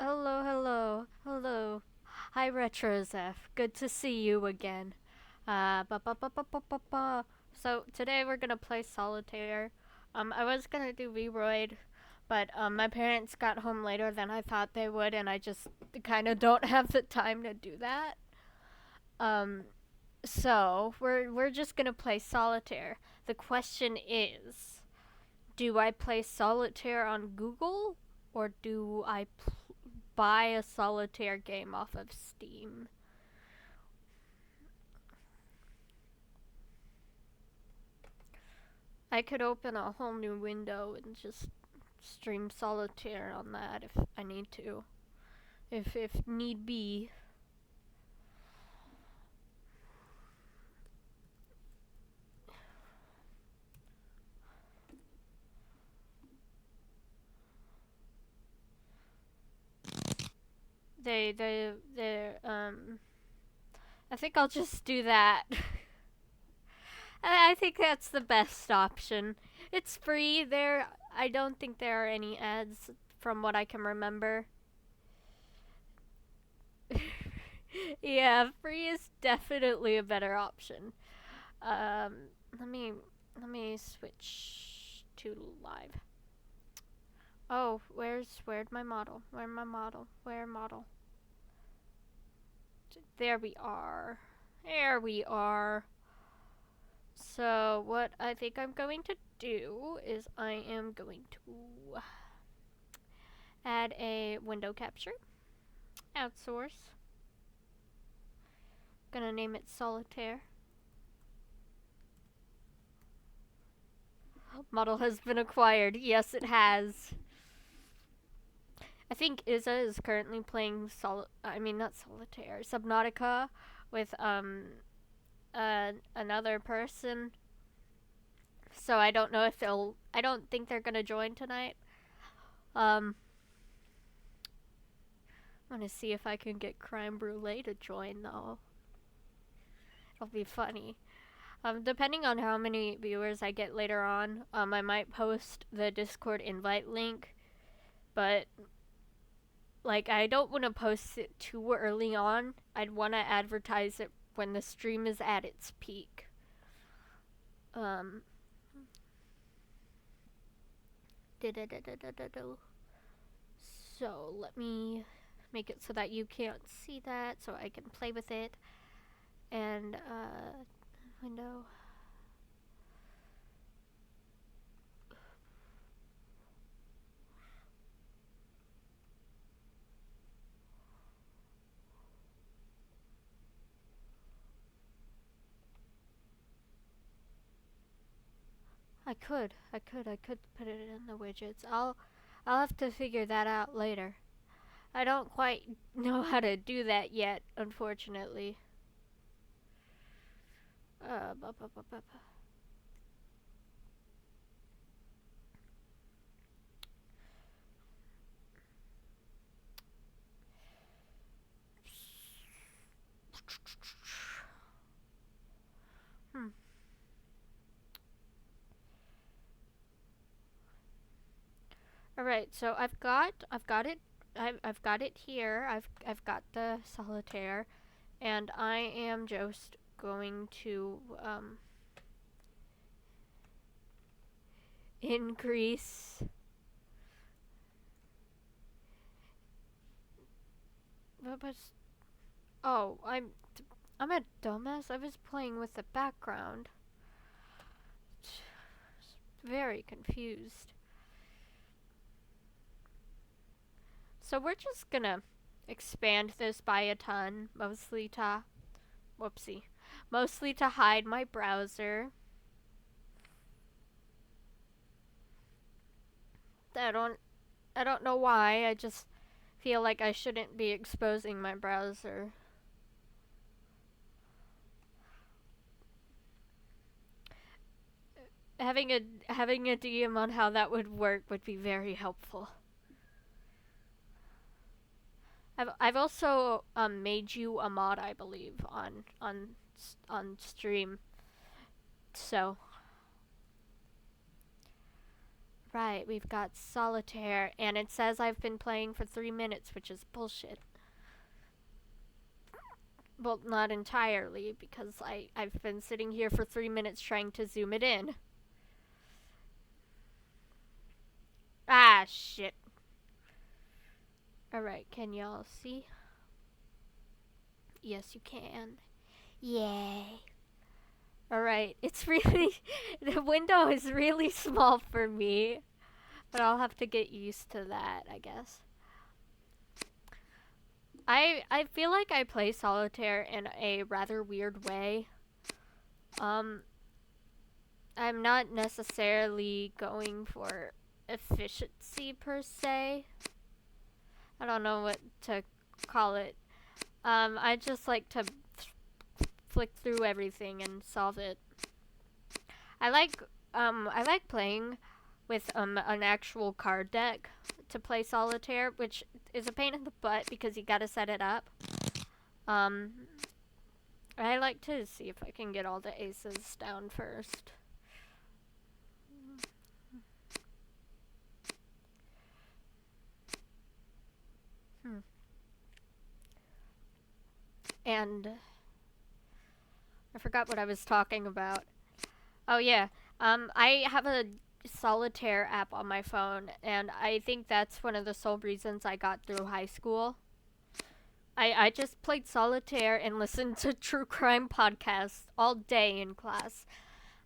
Hello, hello, hello. Hi, RetroZeph. Good to see you again. Ba ba ba ba ba ba ba. So today we're gonna play Solitaire. I was gonna do Vroid, but my parents got home later than I thought they would, and I just kind of don't have the time to do that. Um, so we're just gonna play Solitaire. The question is, do I play Solitaire on Google or do I buy a solitaire game off of Steam? I could open a whole new window and just stream solitaire on that if I need to. If need be. They I think I'll just do that. I think that's the best option. It's free. I don't think there are any ads from what I can remember. Yeah, free is definitely a better option. Um, let me let me switch to live. Oh, where's my model? Where my model? Where model? There we are. There we are. So what I think I'm going to do is I am going to add a window capture. Outsource. Gonna name it Solitaire. Model has been acquired. Yes, it has. I think Izza is currently playing not Solitaire, Subnautica with another person. So I don't know if they'll. I don't think they're gonna join tonight. Um, I want to see if I can get Crime Brulee to join though. It'll be funny. Depending on how many viewers I get later on, I might post the Discord invite link, but like I don't want to post it too early on. I'd want to advertise it when the stream is at its peak. Um, so let me make it so that you can't see that, so I can play with it. And window. I could put it in the widgets. I'll have to figure that out later. I don't quite know how to do that yet, unfortunately. Uh, bu- bu- bu- bu- bu- hmm. All right, so I've got it I've got it here. I've got the solitaire, and I am just going to increase. What was? Oh, I'm a dumbass. I was playing with the background. Very confused. So we're just gonna expand this by a ton, whoopsie, mostly to hide my browser. I don't I don't know why. I just feel like I shouldn't be exposing my browser. Having a DM on how that would work would be very helpful. I've also made you a mod, I believe, on stream. So Right, we've got Solitaire, and it says I've been playing for 3 minutes, which is bullshit. Well, not entirely, because I've been sitting here for 3 minutes trying to zoom it in. Ah, shit. Alright, can y'all see? Yes, you can. Yay. Alright, it's really. The window is really small for me, but I'll have to get used to that, I guess. I feel like I play Solitaire in a rather weird way. Um, I'm not necessarily going for efficiency per se. I don't know what to call it. I just like to flick through everything and solve it. I like playing with an actual card deck to play Solitaire, which is a pain in the butt because you gotta set it up. Um, I like to see if I can get all the aces down first. And I forgot what I was talking about. Oh yeah, I have a Solitaire app on my phone, and I think that's one of the sole reasons I got through high school. I just played Solitaire and listened to true crime podcasts all day in class.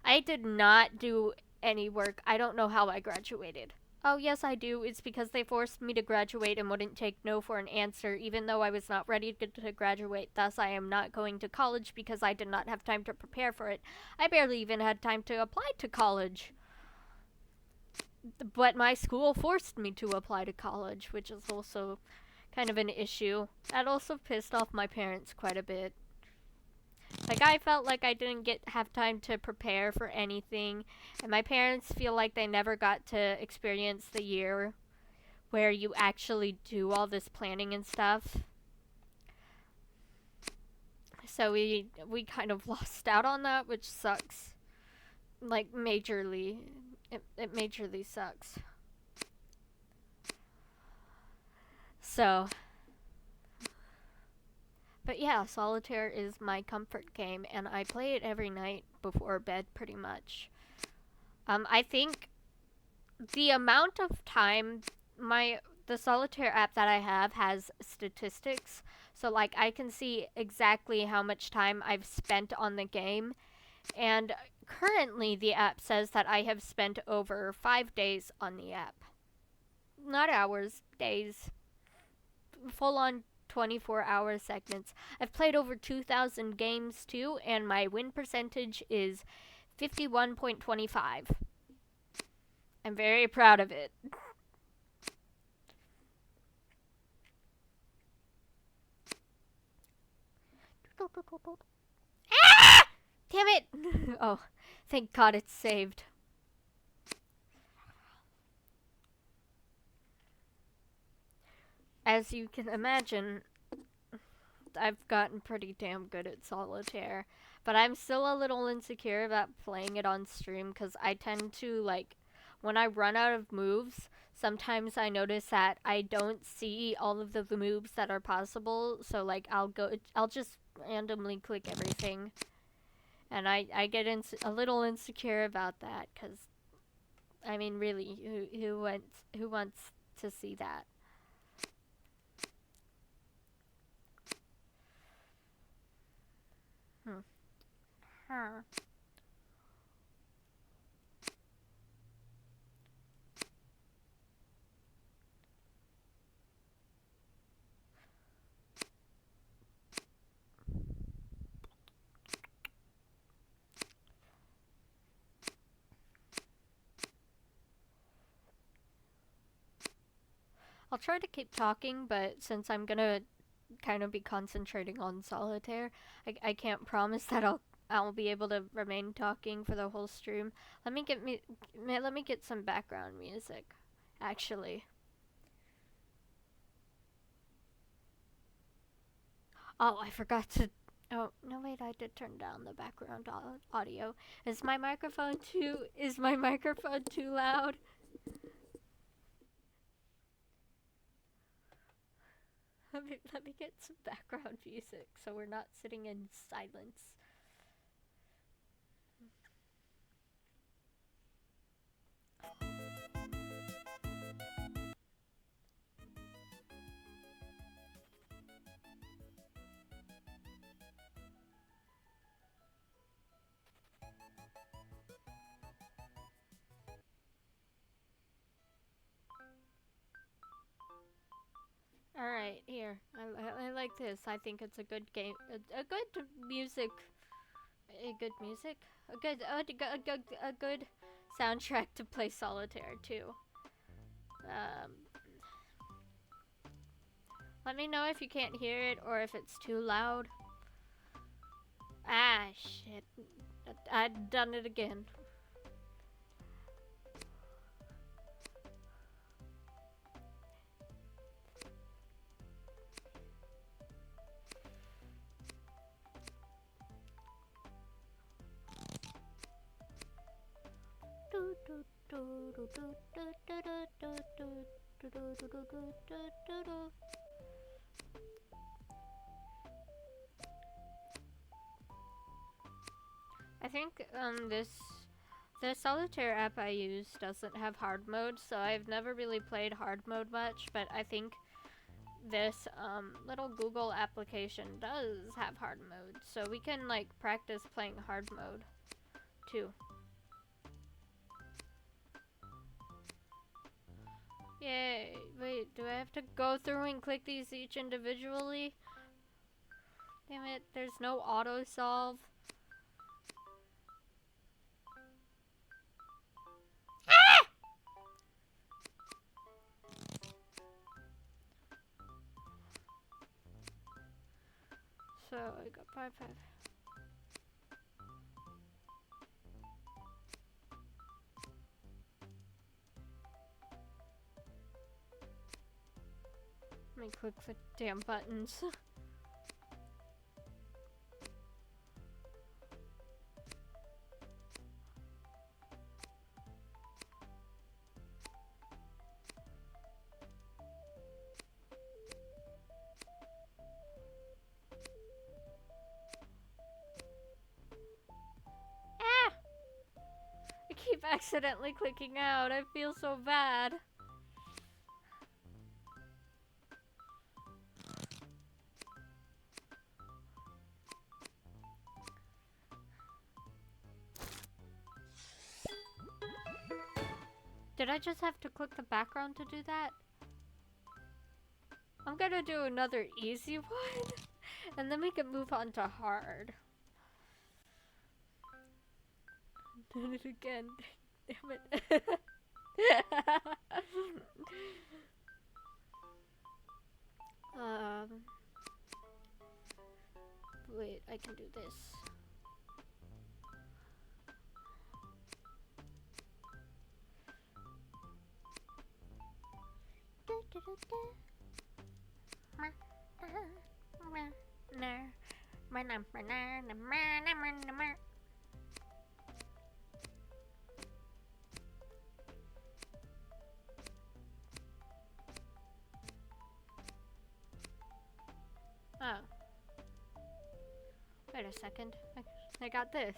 I did not do any work. I don't know how I graduated. Oh, yes, I do. It's because they forced me to graduate and wouldn't take no for an answer, even though I was not ready to graduate. Thus, I am not going to college because I did not have time to prepare for it. I barely even had time to apply to college. But my school forced me to apply to college, which is also kind of an issue. That also pissed off my parents quite a bit. Like, I felt like I didn't have time to prepare for anything, and my parents feel like they never got to experience the year where you actually do all this planning and stuff. So we kind of lost out on that, which sucks. Like, majorly. It majorly sucks. So, but yeah, Solitaire is my comfort game, and I play it every night before bed, pretty much. I think the amount of time the Solitaire app that I have has statistics, so like I can see exactly how much time I've spent on the game, and currently the app says that I have spent over 5 days on the app. Not hours, days. Full on 24-hour segments. I've played over 2,000 games too, and my win percentage is 51.25. I'm very proud of it. Ah! Damn it! Oh, thank God it's saved. As you can imagine, I've gotten pretty damn good at Solitaire. But I'm still a little insecure about playing it on stream because I tend to, like, when I run out of moves, sometimes I notice that I don't see all of the moves that are possible. So, like, I'll just randomly click everything. And I get a little insecure about that because, I mean, really, who wants to see that? Huh. I'll try to keep talking, but since I'm gonna kind of be concentrating on Solitaire, I can't promise that I'll be able to remain talking for the whole stream. Let me get some background music, actually. Oh, I forgot to. Oh no! Wait, I did turn down the background audio. Is my microphone too? Is my microphone too loud? let me get some background music so we're not sitting in silence. Alright, here. I like this. I think it's a good game. A good music. A good music? A good soundtrack to play Solitaire, too. Um, let me know if you can't hear it or if it's too loud. Ah, shit. I'd done it again. I think the Solitaire app I use doesn't have hard mode, so I've never really played hard mode much, but I think this little Google application does have hard mode, so we can like practice playing hard mode too. Yay! Wait, do I have to go through and click these each individually? Damn it, there's no auto solve. Ah! So I got 5. Let me click the damn buttons. Ah! I keep accidentally clicking out. I feel so bad. Did I just have to click the background to do that? I'm gonna do another easy one, and then we can move on to hard. Done it again. Damn it. um. Wait, I can do this. Oh. Wait a second. I got this.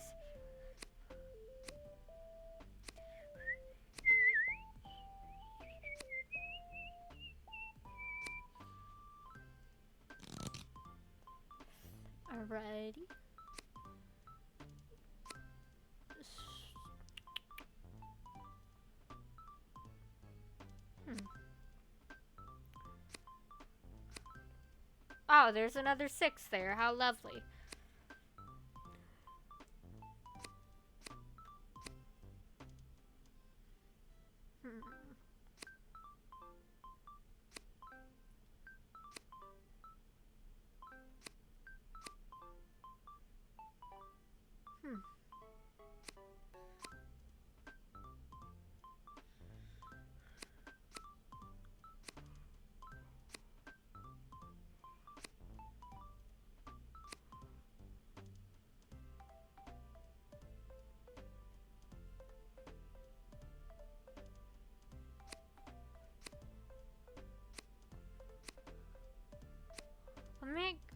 Alrighty. Oh, there's another 6 there. How lovely.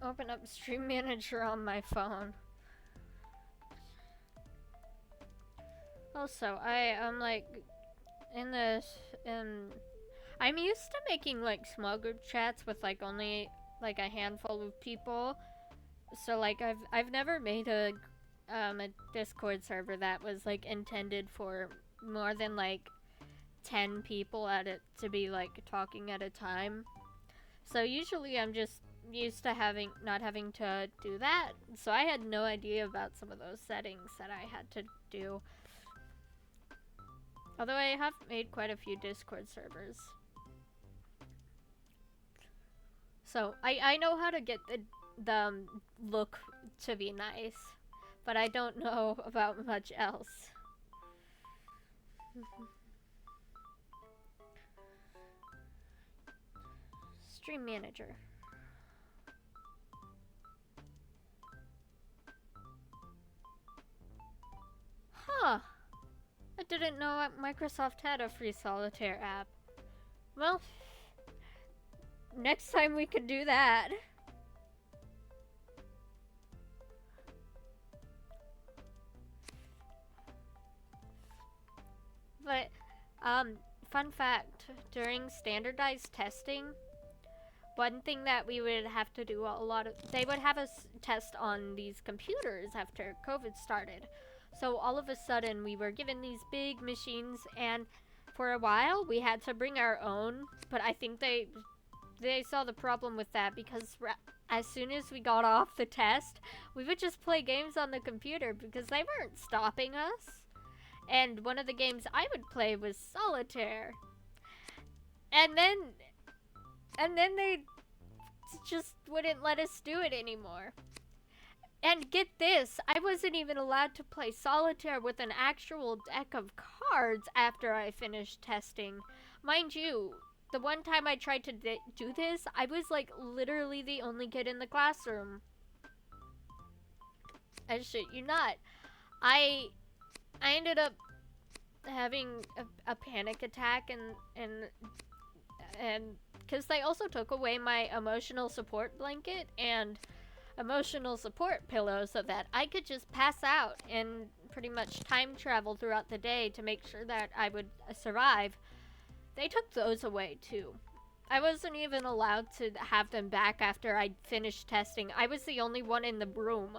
open up Stream Manager on my phone. Also, I'm like in this I'm used to making like small group chats with like only like a handful of people. So like I've never made a Discord server that was like intended for more than like 10 people at it to be like talking at a time. So usually I'm just used to not having to do that. So I had no idea about some of those settings that I had to do. Although I have made quite a few Discord servers. So I know how to get the look to be nice, but I don't know about much else. Stream Manager. Huh. I didn't know Microsoft had a free Solitaire app. Well, next time we could do that. But, fun fact, during standardized testing, one thing that we would have to do they would have us test on these computers after COVID started. So all of a sudden we were given these big machines, and for a while we had to bring our own, but I think they saw the problem with that because as soon as we got off the test, we would just play games on the computer because they weren't stopping us. And one of the games I would play was Solitaire. And then they just wouldn't let us do it anymore. And get this, I wasn't even allowed to play Solitaire with an actual deck of cards after I finished testing. Mind you, the one time I tried to do this, I was like literally the only kid in the classroom. I shit you not. I ended up having a panic attack and because they also took away my emotional support blanket and emotional support pillow so that I could just pass out and pretty much time travel throughout the day to make sure that I would survive. They took those away too. I wasn't even allowed to have them back after I finished testing. I was the only one in the room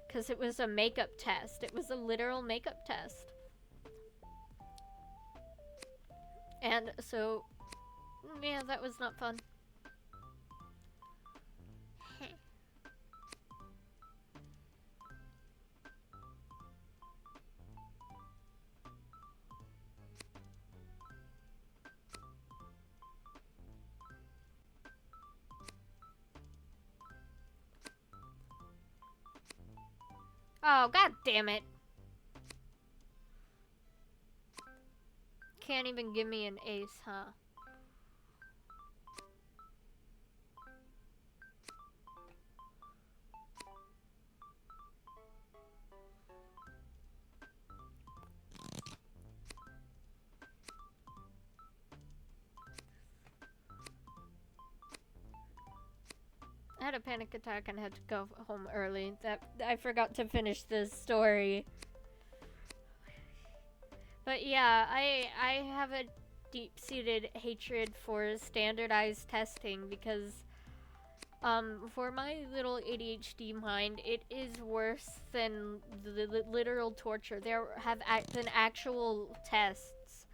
because it was a makeup test. It was a literal makeup test. And so, yeah, that was not fun. Oh, god damn it. Can't even give me an ace, huh? I had a panic attack and had to go home early. I forgot to finish this story. But yeah, I have a deep-seated hatred for standardized testing because for my little ADHD mind, it is worse than the literal torture. There have been actual tests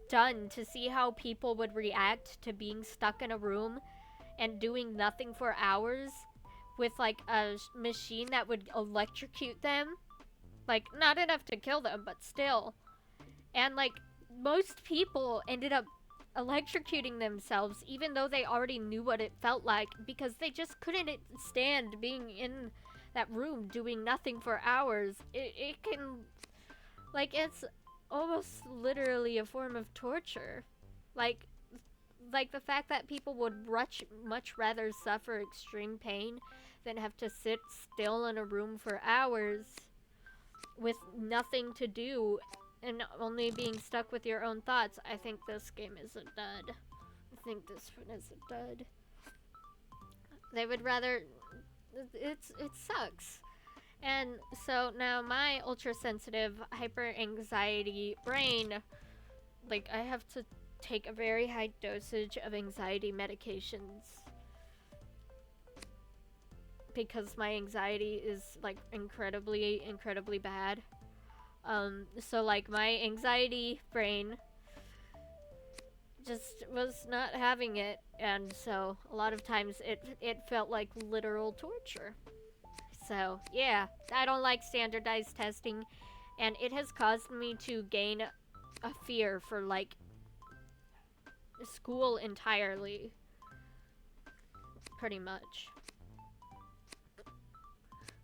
done to see how people would react to being stuck in a room and doing nothing for hours with like a machine that would electrocute them. Like, not enough to kill them, but still. And like, most people ended up electrocuting themselves even though they already knew what it felt like because they just couldn't stand being in that room doing nothing for hours. It can, like, it's almost literally a form of torture. Like the fact that people would much rather suffer extreme pain than have to sit still in a room for hours with nothing to do and only being stuck with your own thoughts. I think this game is a dud. I think this one is a dud. They would rather. It sucks. And so now my ultra sensitive, hyper anxiety brain, like, I have to take a very high dosage of anxiety medications because my anxiety is like incredibly bad. So like my anxiety brain just was not having it, and so a lot of times it felt like literal torture. So yeah, I don't like standardized testing, and it has caused me to gain a fear for like school entirely, pretty much.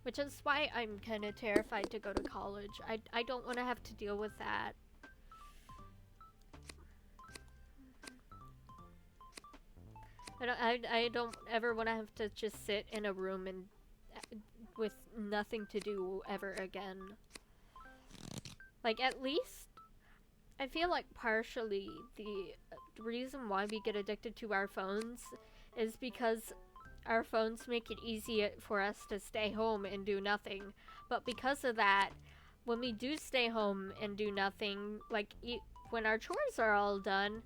Which is why I'm kind of terrified to go to college. I don't want to have to deal with that. I don't ever want to have to just sit in a room and with nothing to do ever again. Like, at least I feel like partially the reason why we get addicted to our phones is because our phones make it easy for us to stay home and do nothing. But because of that, when we do stay home and do nothing, like when our chores are all done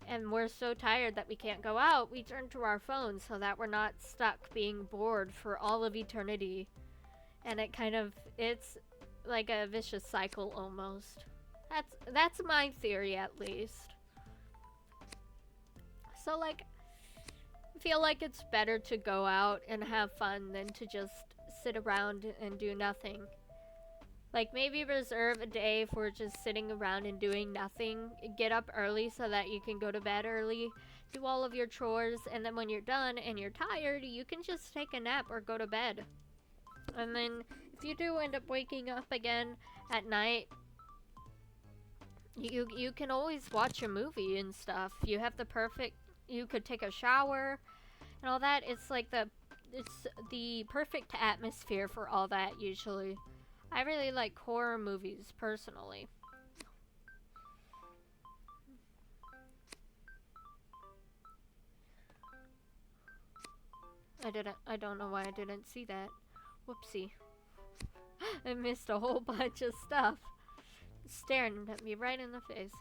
and we're so tired that we can't go out, we turn to our phones so that we're not stuck being bored for all of eternity. And it's like a vicious cycle almost. That's my theory, at least. So like, I feel like it's better to go out and have fun than to just sit around and do nothing. Like, maybe reserve a day for just sitting around and doing nothing. Get up early so that you can go to bed early, do all of your chores, and then when you're done and you're tired, you can just take a nap or go to bed. And then if you do end up waking up again at night, you can always watch a movie and stuff. You could take a shower and all that. It's the perfect atmosphere for all that usually. I really like horror movies personally. I don't know why I didn't see that. Whoopsie. I missed a whole bunch of stuff. Staring at me right in the face.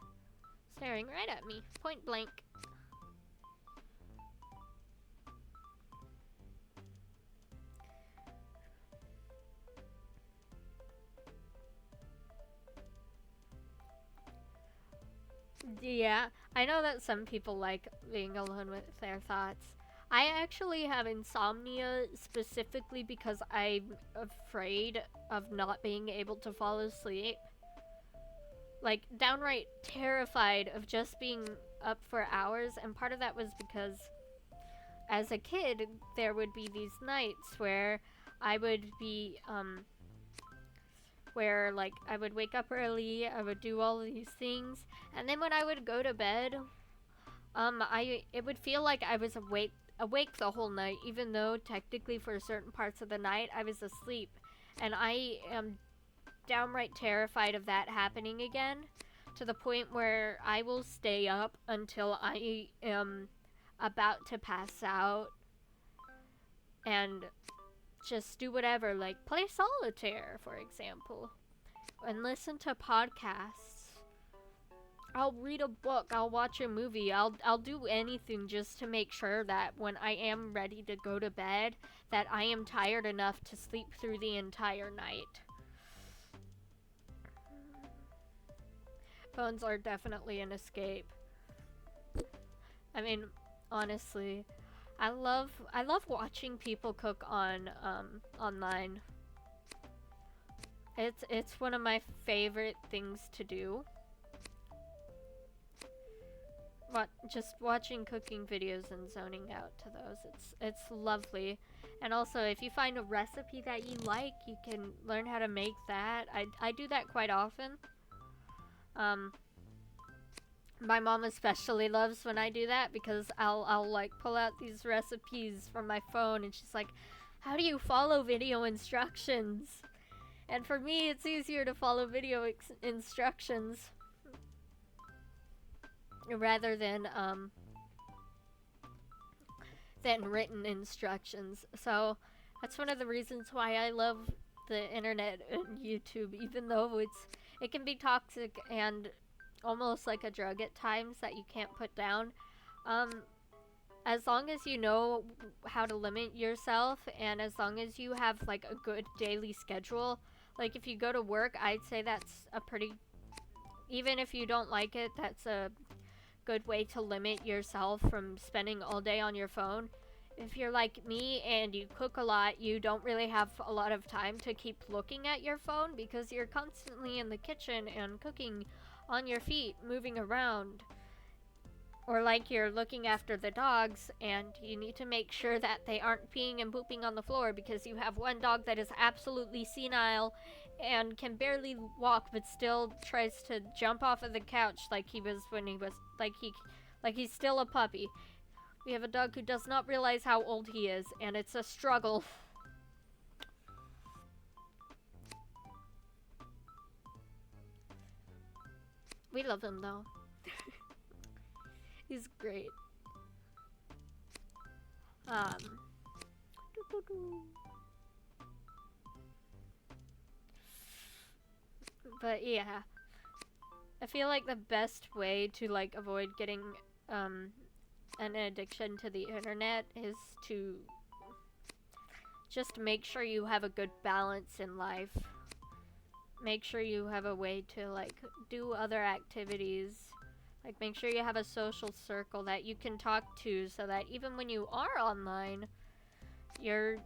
Staring right at me, point blank. Yeah, I know that some people like being alone with their thoughts. I actually have insomnia specifically because I'm afraid of not being able to fall asleep. Like, downright terrified of just being up for hours, and part of that was because as a kid, there would be these nights where I would be, where like I would wake up early, I would do all of these things, and then when I would go to bed, it would feel like I was awake the whole night, even though technically for certain parts of the night I was asleep, and I am downright terrified of that happening again, to the point where I will stay up until I am about to pass out and just do whatever, like play solitaire, for example, and listen to podcasts. I'll read a book, I'll watch a movie, I'll do anything just to make sure that when I am ready to go to bed, that I am tired enough to sleep through the entire night. Phones are definitely an escape. I mean, honestly, I love watching people cook on online. It's one of my favorite things to do. Just watching cooking videos and zoning out to those. It's lovely. And also, if you find a recipe that you like, you can learn how to make that. I do that quite often. My mom especially loves when I do that because I'll like pull out these recipes from my phone and she's like, "How do you follow video instructions?" And for me, it's easier to follow video instructions than written instructions. So that's one of the reasons why I love the internet and YouTube, even though it can be toxic and almost like a drug at times that you can't put down. Um, as long as you know how to limit yourself, and as long as you have like a good daily schedule, like if you go to work, I'd say that's a pretty, even if you don't like it, that's a good way to limit yourself from spending all day on your phone. If you're like me and you cook a lot, you don't really have a lot of time to keep looking at your phone because you're constantly in the kitchen and cooking on your feet, moving around. Or like you're looking after the dogs and you need to make sure that they aren't peeing and pooping on the floor because you have one dog that is absolutely senile and can barely walk but still tries to jump off of the couch like he was when he was like he's still a puppy. We have a dog who does not realize how old he is, and it's a struggle. We love him though. He's great. Um. But yeah, I feel like the best way to like avoid getting an addiction to the internet is to just make sure you have a good balance in life. Make sure you have a way to like do other activities. Like make sure you have a social circle that you can talk to so that even when you are online, you're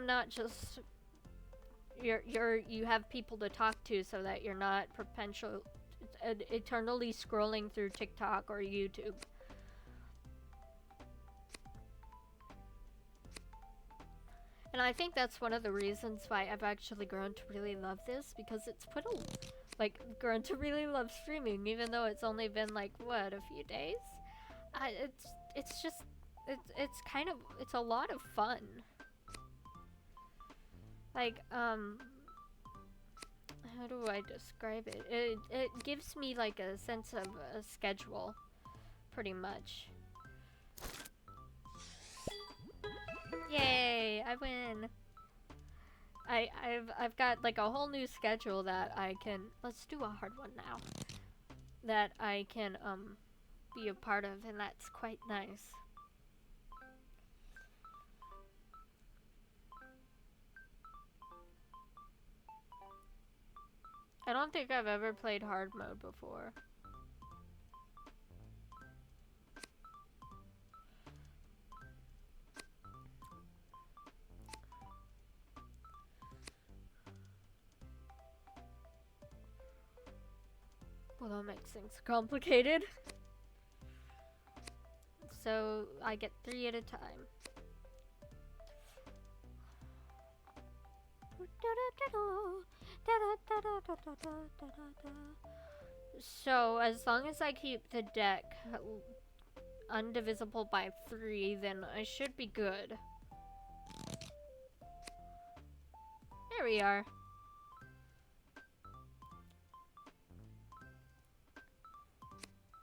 not just you have people to talk to so that you're not eternally scrolling through TikTok or YouTube. And I think that's one of the reasons why I've actually grown to really love this, because it's grown to really love streaming, even though it's only been like what, a few days. It's just it's kind of it's a lot of fun. Like how do I describe it? It gives me like a sense of a schedule, pretty much. Yay! I win. I've got like a whole new schedule that I can. Let's do a hard one now. That I can be a part of, and that's quite nice. I don't think I've ever played hard mode before. Well, that makes things complicated. So I get 3 at a time. So as long as I keep the deck undivisible by 3, then I should be good. There we are.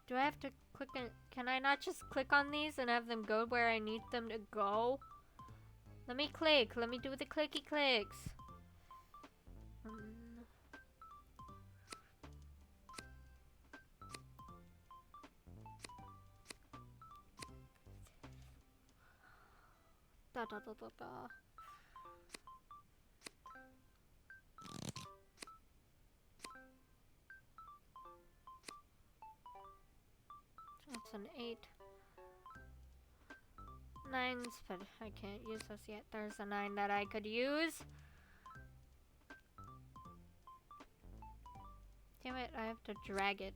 Do I have to click on... Can I not just click on these and have them go where I need them to go? Let me click. Let me do the clicky clicks. Da da da da da. That's an 8. 9s, but I can't use those yet. There's a 9 that I could use. Damn it, I have to drag it.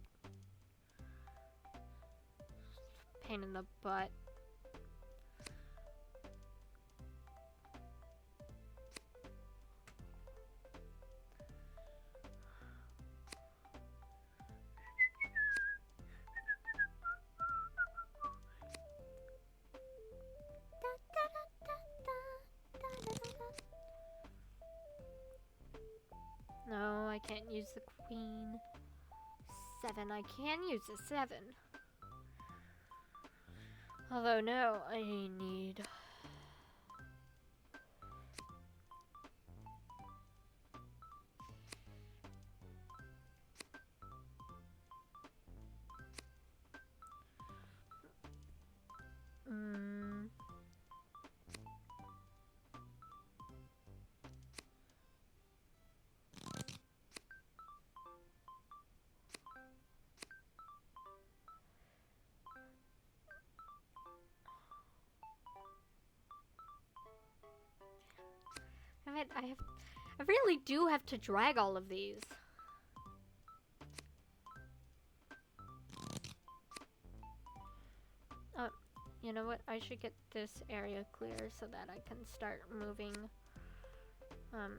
Pain in the butt. No, I can't use the queen. 7, I can use a 7. Although no, I need... Mm. I mean, I really do have to drag all of these. You know what? I should get this area clear so that I can start moving. Um,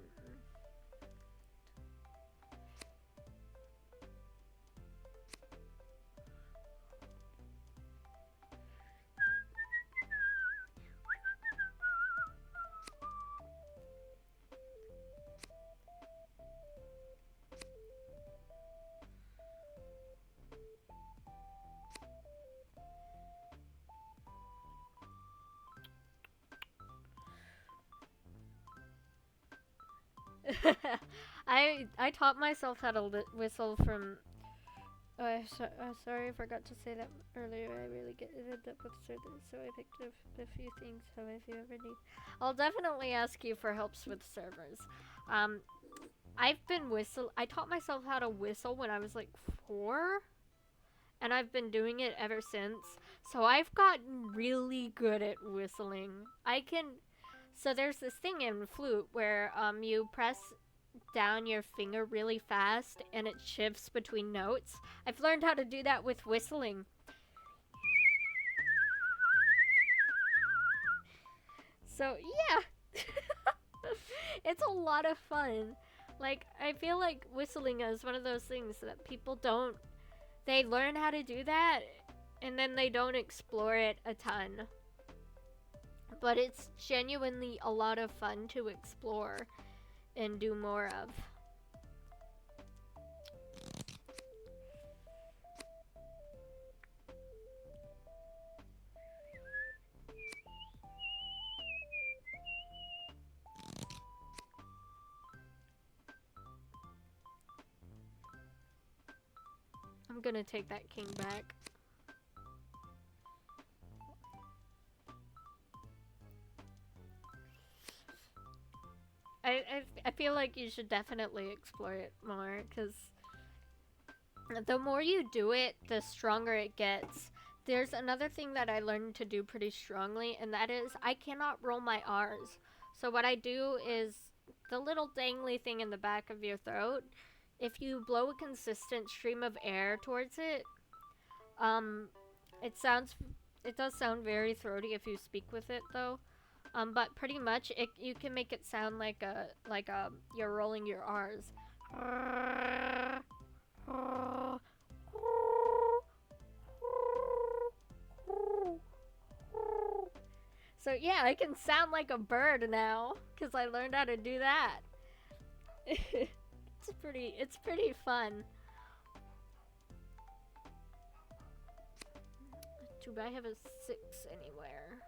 I taught myself how to whistle from. Oh, sorry, I forgot to say that earlier. I really get ended up with servers, so I picked up a few things. So if you ever need, I'll definitely ask you for helps with servers. Um, I've been I taught myself how to whistle when I was like 4, and I've been doing it ever since. So I've gotten really good at whistling. I can. So there's this thing in flute where you press down your finger really fast and it shifts between notes. I've learned how to do that with whistling. So yeah, it's a lot of fun. Like, I feel like whistling is one of those things that people don't, they learn how to do that and then they don't explore it a ton. But it's genuinely a lot of fun to explore and do more of. I'm gonna take that king back. I feel like you should definitely explore it more, because the more you do it, the stronger it gets. There's another thing that I learned to do pretty strongly, and that is I cannot roll my R's. So what I do is the little dangly thing in the back of your throat, if you blow a consistent stream of air towards it, um, it sounds, it does sound very throaty if you speak with it though. But pretty much you can make it sound like you're rolling your R's. So yeah, I can sound like a bird now because I learned how to do that. It's pretty fun. Do I have a 6 anywhere?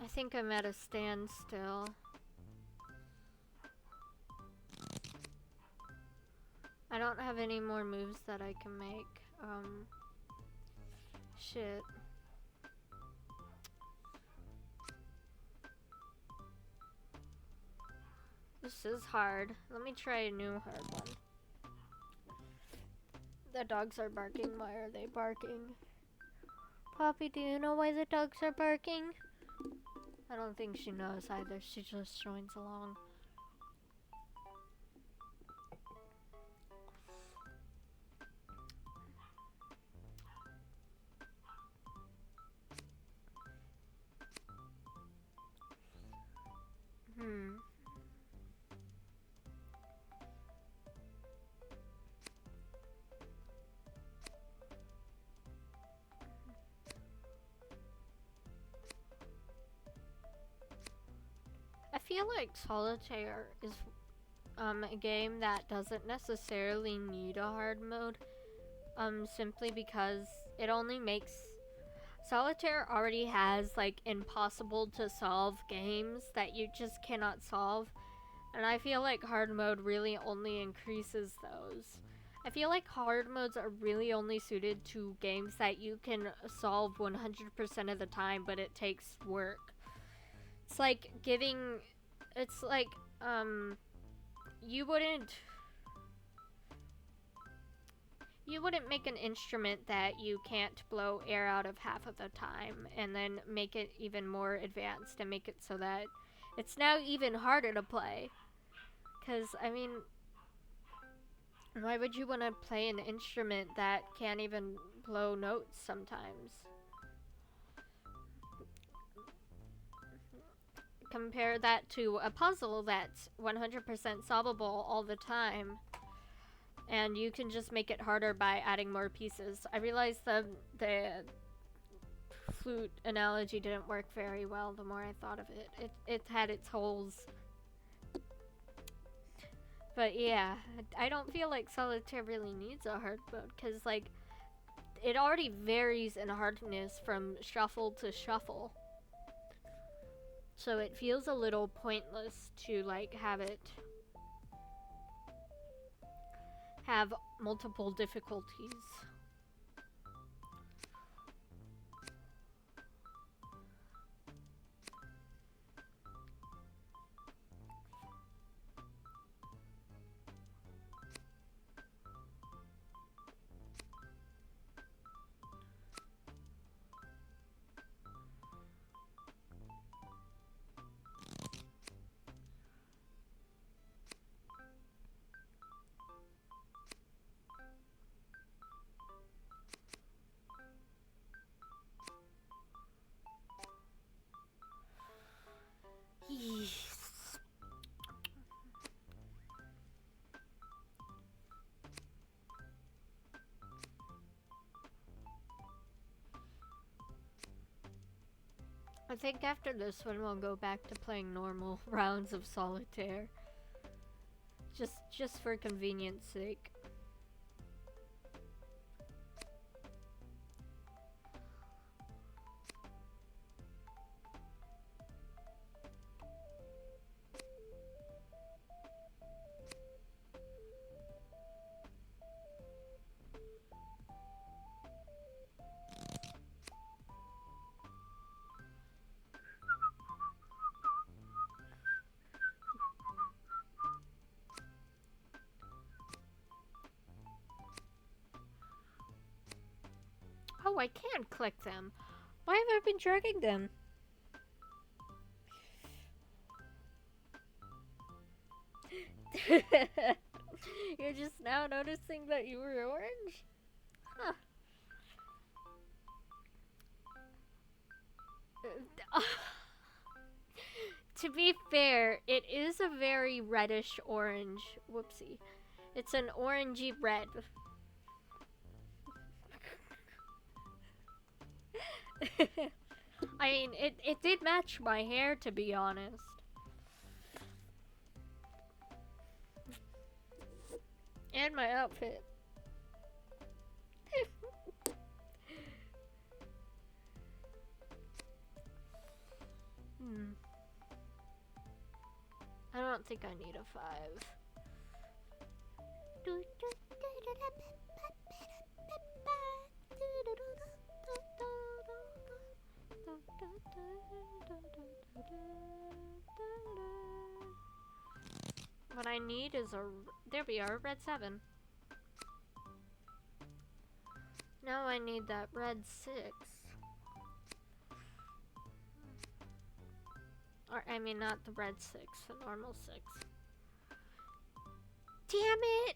I think I'm at a standstill. I don't have any more moves that I can make. Shit. This is hard. Let me try a new hard one. The dogs are barking. Why are they barking? Poppy, do you know why the dogs are barking? I don't think she knows either. She just joins along. I feel like Solitaire is a game that doesn't necessarily need a hard mode, simply because it only makes Solitaire already has like impossible to solve games that you just cannot solve, and I feel like hard mode really only increases those. I feel like hard modes are really only suited to games that you can solve 100% of the time, but it takes work. It's like giving. It's like, you wouldn't. You wouldn't make an instrument that you can't blow air out of half of the time, and then make it even more advanced and make it so that it's now even harder to play. Because, I mean, why would you want to play an instrument that can't even blow notes sometimes? Compare that to a puzzle that's 100% solvable all the time, and you can just make it harder by adding more pieces. I realized the flute analogy didn't work very well the more I thought of it. It had its holes. But yeah, I don't feel like Solitaire really needs a hard mode, because, like, it already varies in hardness from shuffle to shuffle. So it feels a little pointless to, like, have multiple difficulties. I think after this one we'll go back to playing normal rounds of Solitaire. Just for convenience sake. Oh, I can click them. Why have I been dragging them? You're just now noticing that you were orange? Huh. To be fair, it is a very reddish orange. Whoopsie. It's an orangey red. I mean, it did match my hair, to be honest. And my outfit. I don't think I need a 5. What I need is a... There we are, red 7. Now I need that red 6. Or, I mean, not the red 6, the normal 6. Damn it!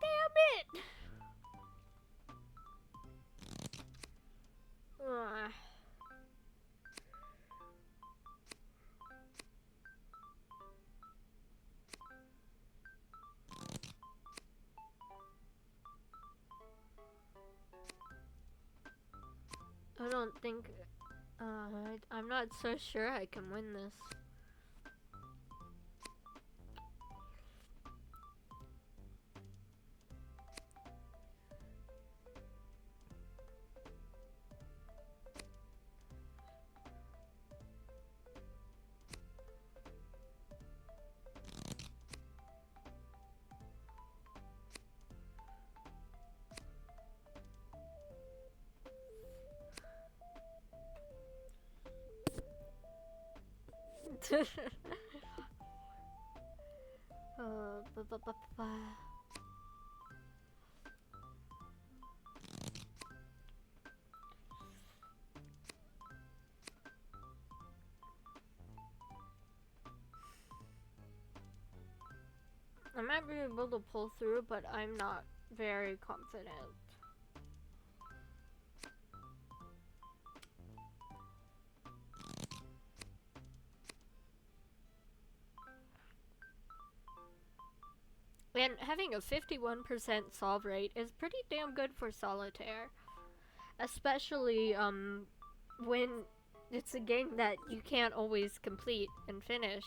Damn it! Ugh. I don't think... I'm not so sure I can win this. Ba, ba, ba, ba. I might be able to pull through, but I'm not very confident. And having a 51% solve rate is pretty damn good for Solitaire. Especially, when it's a game that you can't always complete and finish.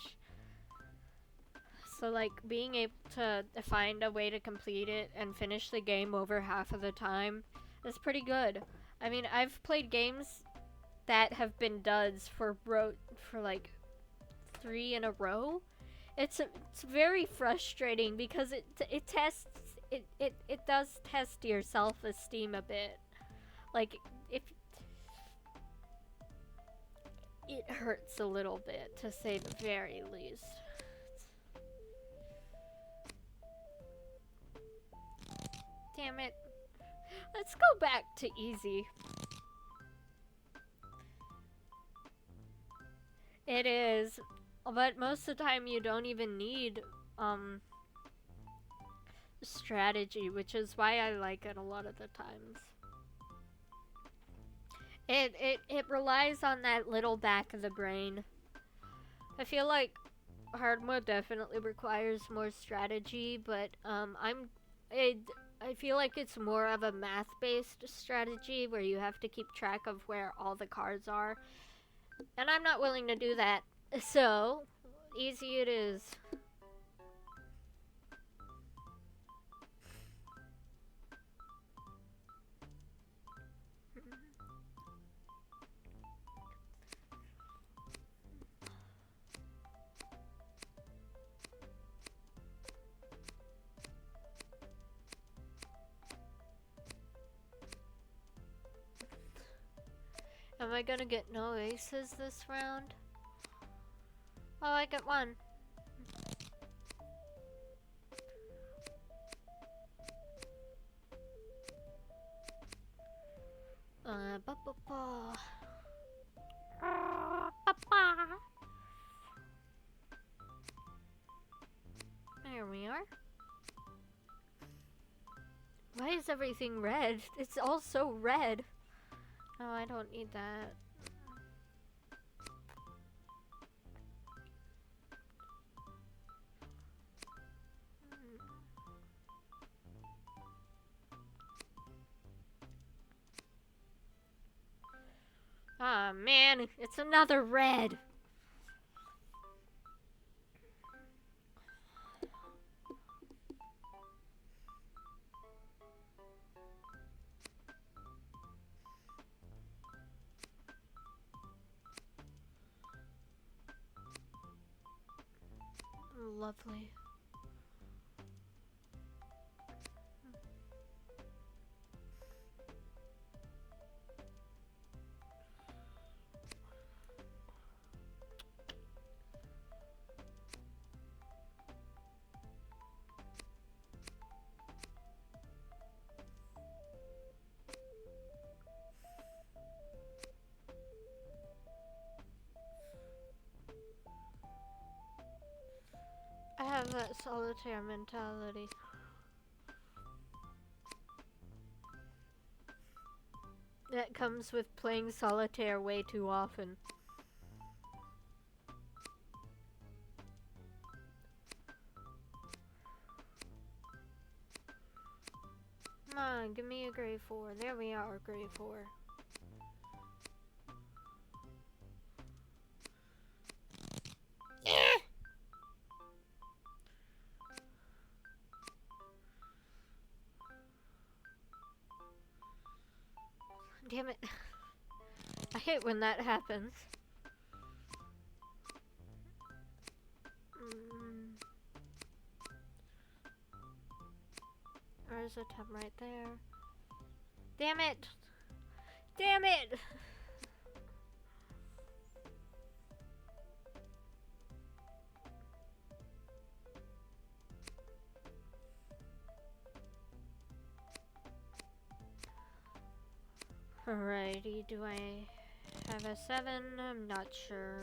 So, like, being able to find a way to complete it and finish the game over half of the time is pretty good. I mean, I've played games that have been duds for like 3 in a row. It's very frustrating because it tests it does test your self-esteem a bit. Like, if it hurts a little bit, to say the very least. Damn it. Let's go back to easy. It is, but most of the time you don't even need strategy, which is why I like it a lot of the times. It relies on that little back of the brain. I feel like hard mode definitely requires more strategy, but I feel like it's more of a math-based strategy where you have to keep track of where all the cards are. And I'm not willing to do that. So, easy it is. Am I gonna get no aces this round? Oh, I get one. Ba ba ba. Ba ba. There we are. Why is everything red? It's all so red. Oh, I don't need that. Ah, man, it's another red. Lovely. I have that solitaire mentality. That comes with playing solitaire way too often. Come on, give me a gray 4. There we are, gray 4. Damn it. I hate when that happens. There's a tab right there. Damn it! Damn it! Alrighty, do I have a 7? I'm not sure.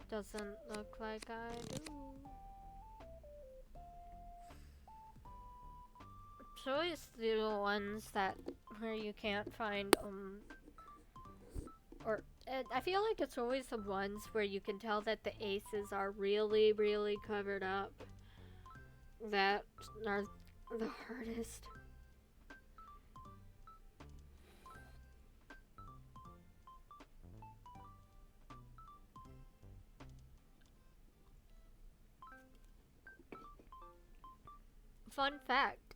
Doesn't look like I do. It's always the ones that where you can't find or I feel like it's always the ones where you can tell that the aces are really, really covered up that are the hardest. Fun fact,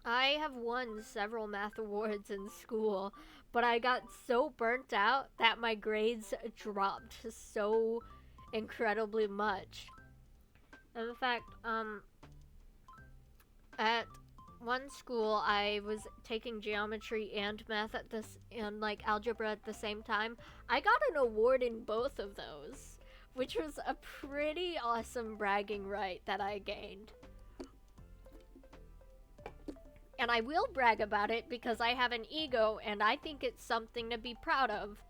I have won several math awards in school, but I got so burnt out that my grades dropped so incredibly much. And in fact, at one school I was taking geometry and math at this and like algebra at the same time. I got an award in both of those, which was a pretty awesome bragging right that I gained. And I will brag about it because I have an ego and I think it's something to be proud of.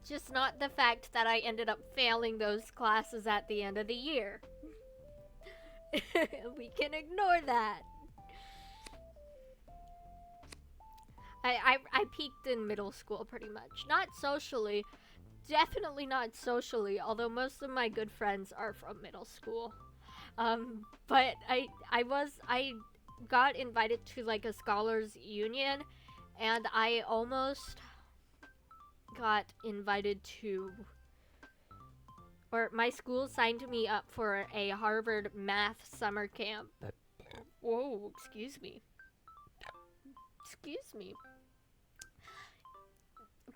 Just not the fact that I ended up failing those classes at the end of the year. We can ignore that. I peaked in middle school pretty much. Not socially. Definitely not socially, although most of my good friends are from middle school. But I got invited to like a scholars union and I almost got invited to or my school signed me up for a Harvard math summer camp. Whoa, excuse me.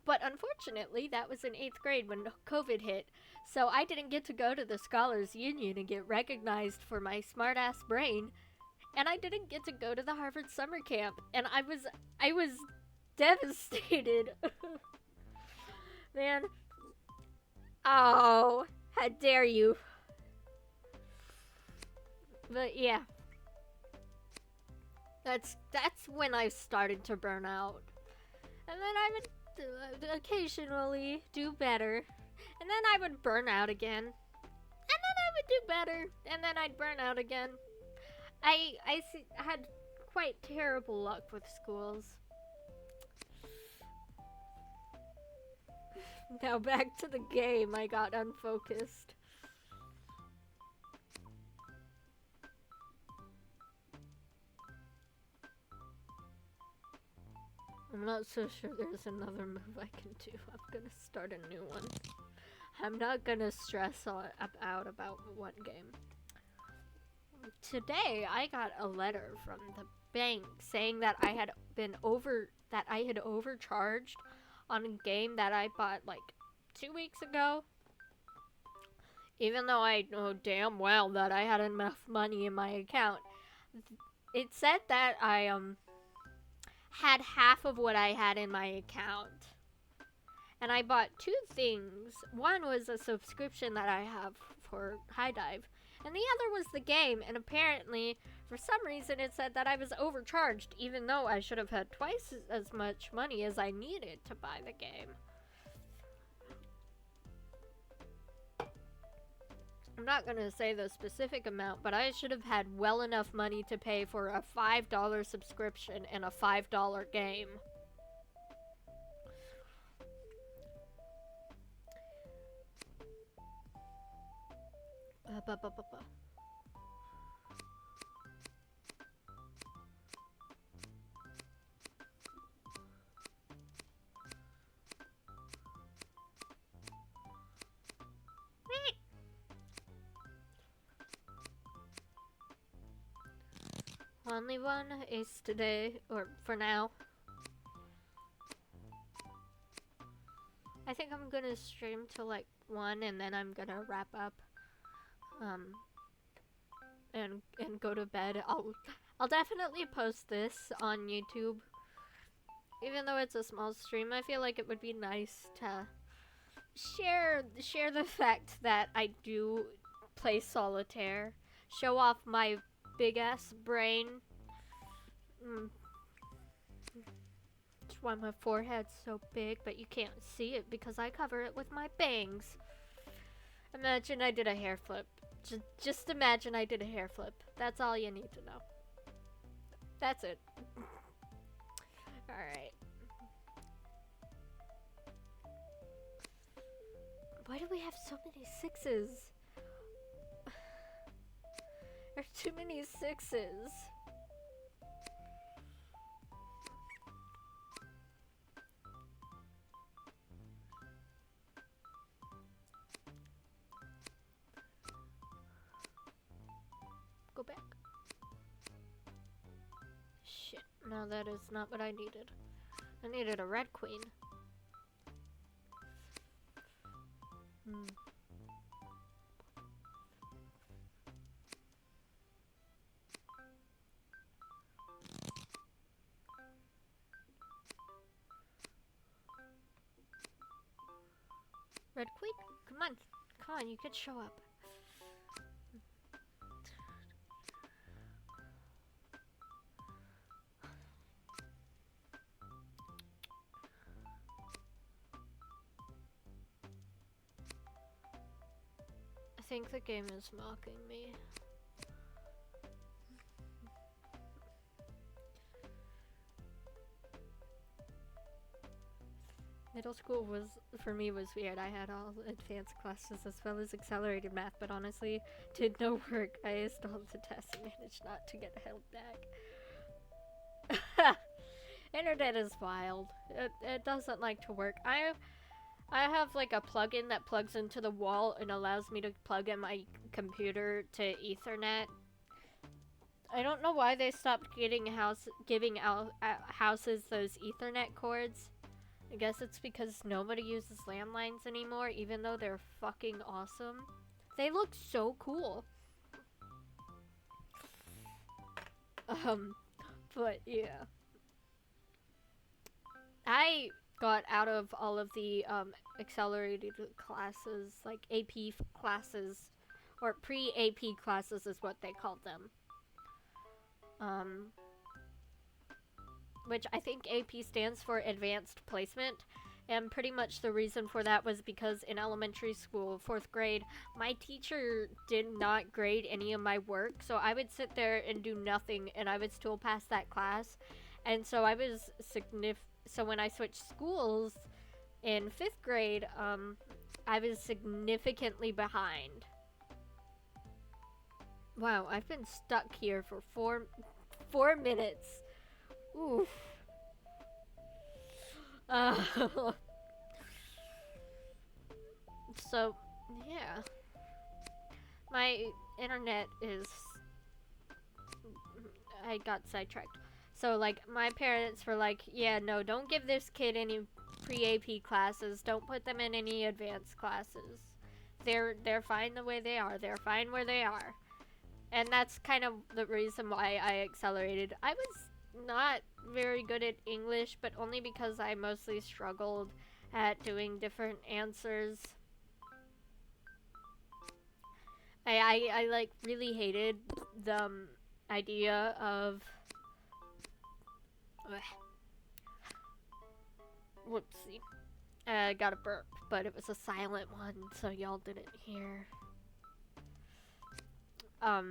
But unfortunately, that was in 8th grade when COVID hit, so I didn't get to go to the Scholars Union and get recognized for my smart-ass brain, and I didn't get to go to the Harvard summer camp, and I was devastated. Man. Oh, how dare you. But yeah. That's when I started to burn out. And then I would occasionally do better. And then I would burn out again. And then I would do better. And then I'd burn out again. I had quite terrible luck with schools. Now back to the game. I got unfocused. I'm not so sure there's another move I can do. I'm gonna start a new one. I'm not gonna stress out about one game. Today, I got a letter from the bank saying that I had overcharged on a game that I bought like 2 weeks ago. Even though I know damn well that I had enough money in my account. It said that I had half of what I had in my account. And I bought 2 things. One was a subscription that I have for High Dive. And the other was the game. And apparently, for some reason, it said that I was overcharged. Even though I should have had twice as much money as I needed to buy the game. I'm not going to say the specific amount, but I should have had well enough money to pay for a $5 subscription and a $5 game. Only one ace today, or for now. I think I'm gonna stream till like 1 and then I'm gonna wrap up. And go to bed. I'll definitely post this on YouTube. Even though it's a small stream, I feel like it would be nice to share the fact that I do play Solitaire. Show off my big ass brain. Mm. That's why my forehead's so big, but you can't see it because I cover it with my bangs. Imagine I did a hair flip. Just imagine I did a hair flip. That's all you need to know. That's it. Alright. Why do we have so many sixes? There's too many sixes. Go back. Shit. No, that is not what I needed. I needed a red queen. Red queen? Come on. Come on, you could show up. I think the game is mocking me. Middle school was, for me, was weird. I had all advanced classes as well as accelerated math, but honestly, did no work. I installed the test and managed not to get held back. Internet is wild. It doesn't like to work. I have like a plugin that plugs into the wall and allows me to plug in my computer to Ethernet. I don't know why they stopped giving out houses those Ethernet cords. I guess it's because nobody uses landlines anymore, even though they're fucking awesome. They look so cool. But yeah. I got out of all of the accelerated classes, like AP classes, or pre-AP classes is what they called them. Which I think AP stands for Advanced Placement, and pretty much the reason for that was because in elementary school, 4th grade, my teacher did not grade any of my work, so I would sit there and do nothing, and I would still pass that class, and so I was so when I switched schools in 5th grade, I was significantly behind. Wow, I've been stuck here for 4 minutes. Oof. So, yeah. My internet is... I got sidetracked. So, like, my parents were like, yeah, no, don't give this kid any pre-AP classes. Don't put them in any advanced classes. They're fine the way they are. They're fine where they are. And that's kind of the reason why I accelerated. I was not very good at English, but only because I mostly struggled at doing different answers. I like really hated the idea of whoopsie. I got a burp, but it was a silent one, so y'all didn't hear. I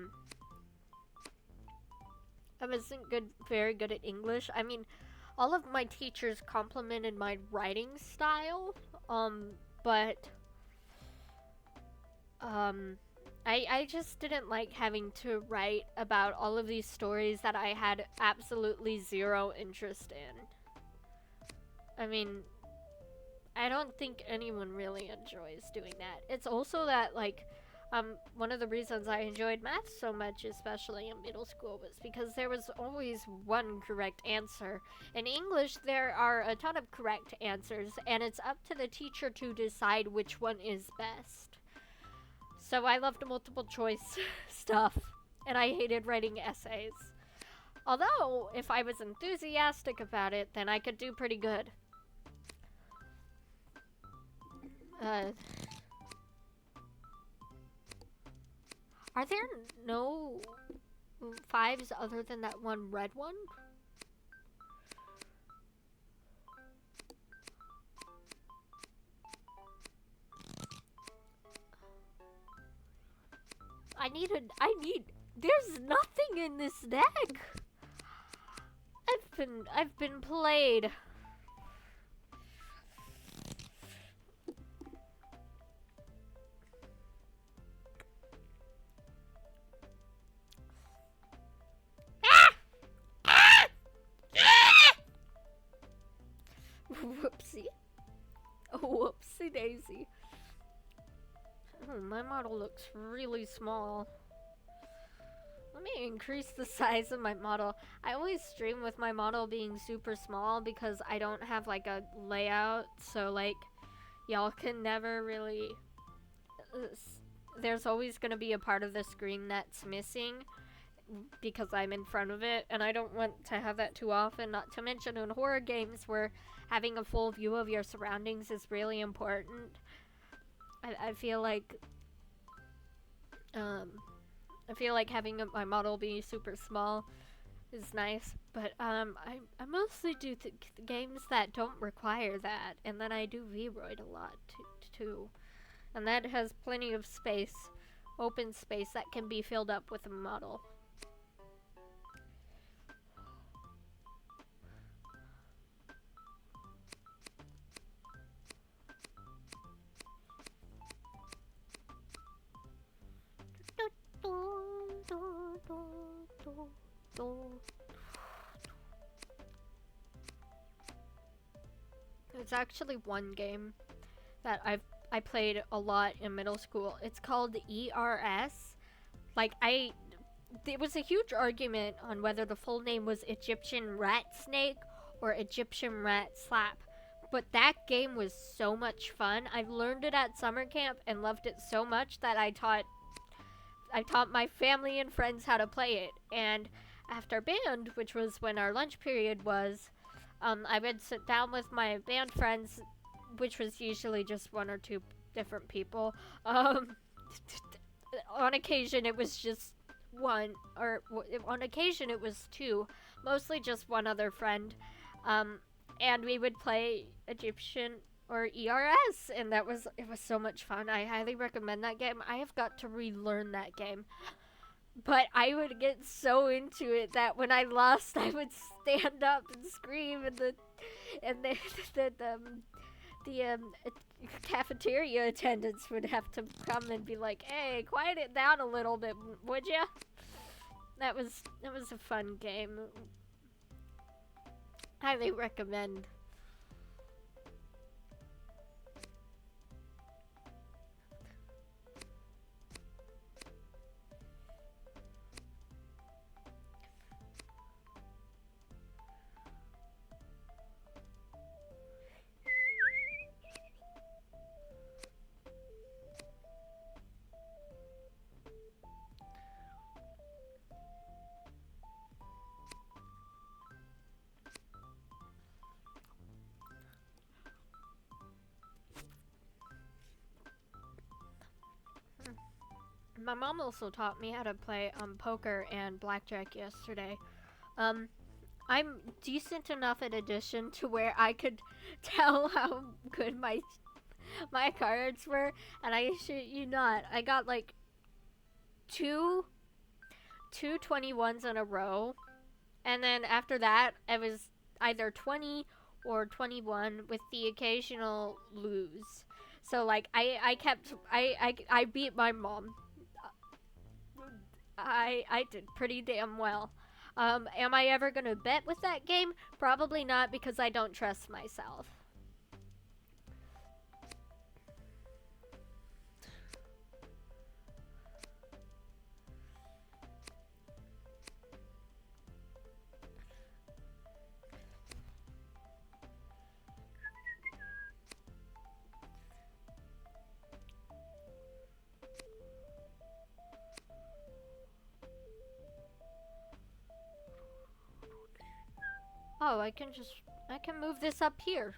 wasn't very good at English. I mean, all of my teachers complimented my writing style, but I just didn't like having to write about all of these stories that I had absolutely zero interest in. I mean, I don't think anyone really enjoys doing that. It's also that, like, one of the reasons I enjoyed math so much, especially in middle school, was because there was always one correct answer. In English, there are a ton of correct answers, and it's up to the teacher to decide which one is best. So I loved multiple choice stuff, and I hated writing essays. Although, if I was enthusiastic about it, then I could do pretty good. Are there no 5s other than that one red one? There's nothing in this deck. I've been played. Whoopsie. Whoopsie daisy. Oh, my model looks really small. Let me increase the size of my model. I always stream with my model being super small because I don't have like a layout, so like y'all can never really there's always going to be a part of the screen that's missing because I'm in front of it, and I don't want to have that too often, not to mention in horror games where having a full view of your surroundings is really important. I feel like having my model be super small is nice, but I mostly do games that don't require that, and then I do Vroid a lot too, and that has plenty of space, open space that can be filled up with a model. There's actually one game that I played a lot in middle school. It's called ERS. There was a huge argument on whether the full name was Egyptian Rat Snake or Egyptian Rat Slap. But that game was so much fun. I learned it at summer camp and loved it so much that I taught my family and friends how to play it. And after band, which was when our lunch period was, I would sit down with my band friends, which was usually just one or two different people. On occasion, it was just one, or on occasion, it was two, mostly just one other friend. And we would play Egyptian or ERS, and it was so much fun. I highly recommend that game. I have got to relearn that game. But I would get so into it that when I lost, I would stand up and scream, and the cafeteria attendants would have to come and be like, "Hey, quiet it down a little bit, would ya?" That was a fun game. Highly recommend. My mom also taught me how to play poker and blackjack yesterday. I'm decent enough at addition to where I could tell how good my cards were, and I shit you not, I got like two 21s in a row, and then after that it was either 20 or 21 with the occasional lose. So like I beat my mom. I did pretty damn well. Am I ever gonna bet with that game? Probably not, because I don't trust myself. Oh, I can move this up here.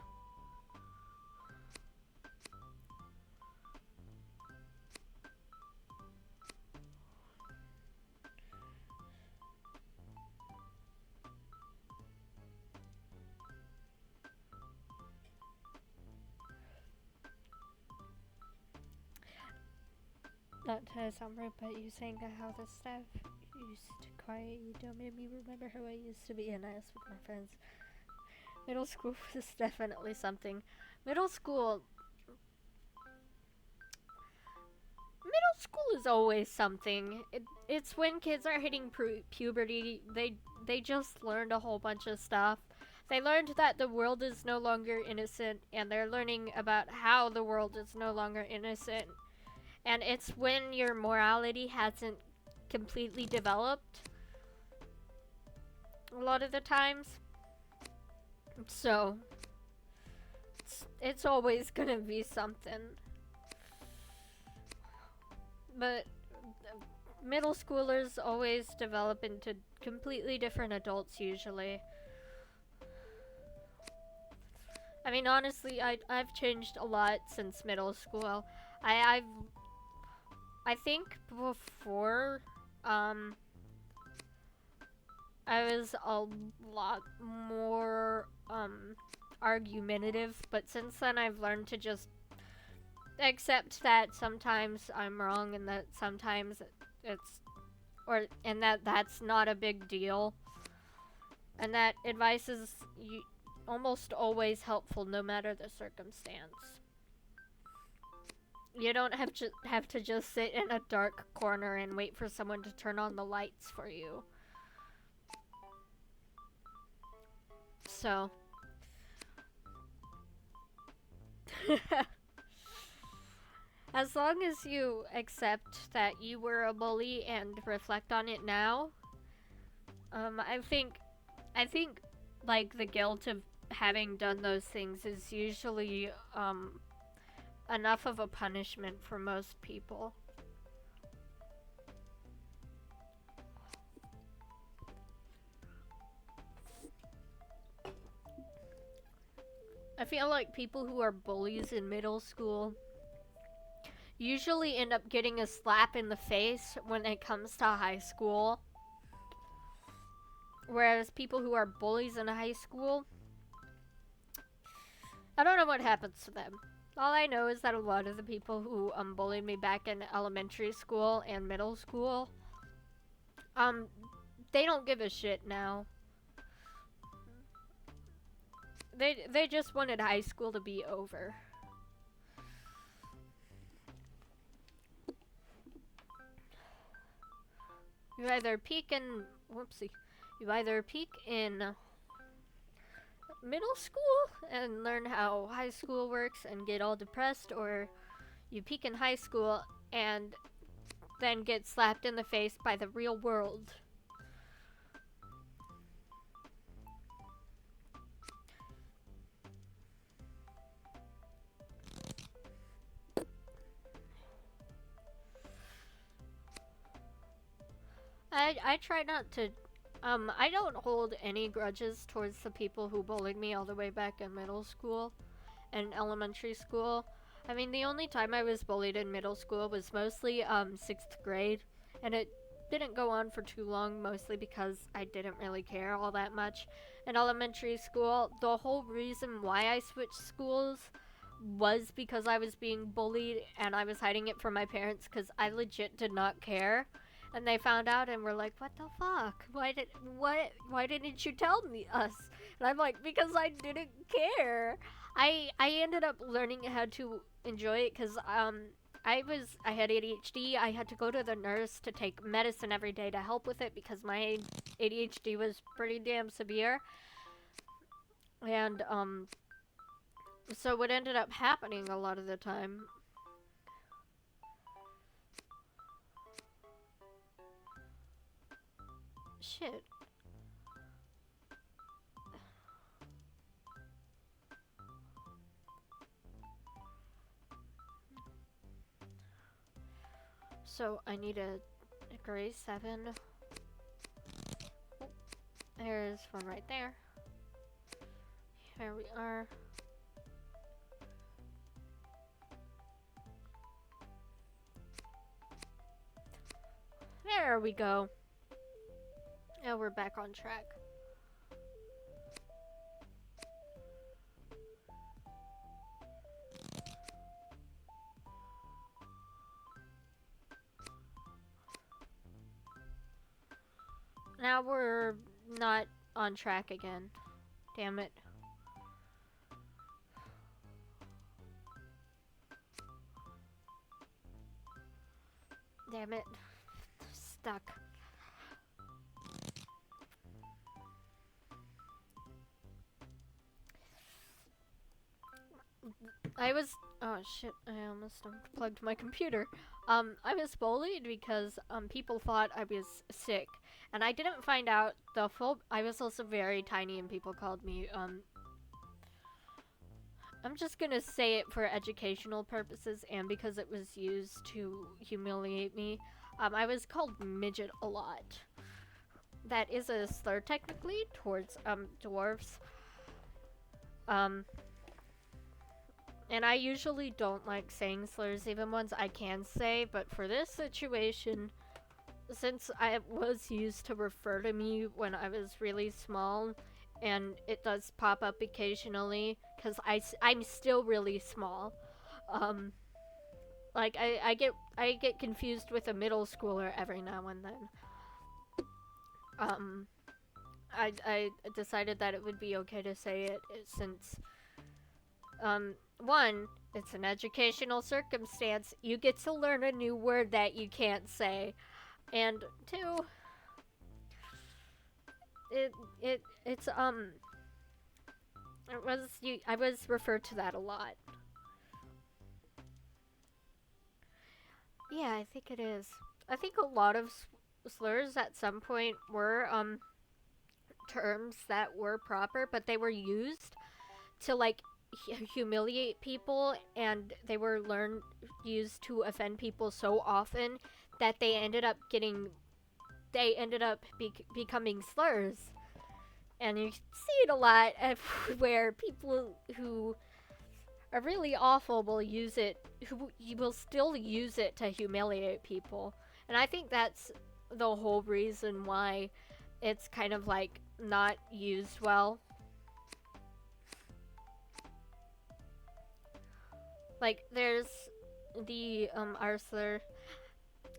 not to sound rude, but you saying how the staff used to quiet you don't make me remember how I used to be and I was with my friends. Middle school was definitely something. Middle school Middle school is always something. It's when kids are hitting puberty. They just learned a whole bunch of stuff. They learned that the world is no longer innocent, and they're learning about how the world is no longer innocent. And it's when your morality hasn't completely developed a lot of the times. So, it's always gonna be something. But middle schoolers always develop into completely different adults usually. I mean, honestly, I've changed a lot since middle school. I think before, I was a lot more, argumentative, but since then I've learned to just accept that sometimes I'm wrong and that sometimes it's, and that that's not a big deal. And that advice is almost always helpful no matter the circumstance. You don't have to just sit in a dark corner and wait for someone to turn on the lights for you. So as long as you accept that you were a bully and reflect on it now, I think like the guilt of having done those things is usually enough of a punishment for most people. I feel like people who are bullies in middle school usually end up getting a slap in the face when it comes to high school. Whereas people who are bullies in high school, I don't know what happens to them. All I know is that a lot of the people who bullied me back in elementary school and middle school, they don't give a shit now. They just wanted high school to be over. You either peak in you either peak in middle school and learn how high school works and get all depressed, or you peak in high school and then get slapped in the face by the real world. I try not to. I don't hold any grudges towards the people who bullied me all the way back in middle school and elementary school. I mean, the only time I was bullied in middle school was mostly 6th grade, and it didn't go on for too long, mostly because I didn't really care all that much. In elementary school, the whole reason why I switched schools was because I was being bullied and I was hiding it from my parents because I legit did not care. And they found out and were like, "What the fuck? Why didn't you tell me us?" And I'm like, "Because I didn't care." I ended up learning how to enjoy it cuz I had ADHD. I had to go to the nurse to take medicine every day to help with it because my ADHD was pretty damn severe. And so what ended up happening a lot of the time, shit. So I need a grade 7. Oh, there's one right there. Here we are. There we go. Now we're back on track. now we're not on track again. Damn it. Damn it. Stuck. I was. Oh shit! I almost unplugged my computer. I was bullied because people thought I was sick, and I didn't find out the full. I was also very tiny, and people called me. I'm just gonna say it for educational purposes, and because it was used to humiliate me. I was called midget a lot. That is a slur technically towards dwarves. Um, And I usually don't like saying slurs, even ones I can say, but for this situation, since I was used to refer to me when I was really small, and it does pop up occasionally, because I'm still really small, um, like, I get confused with a middle schooler every now and then. Um, I decided that it would be okay to say it, since one, it's an educational circumstance. You get to learn a new word that you can't say. And two, it it it's it was I was referred to that a lot. Yeah, I think it is. I think a lot of slurs at some point were terms that were proper, but they were used to like humiliate people, and they were used to offend people so often that they ended up becoming slurs. And you see it a lot where people who are really awful will use it, who will still use it to humiliate people. And I think that's the whole reason why it's kind of like not used well. Like, there's the Arsler,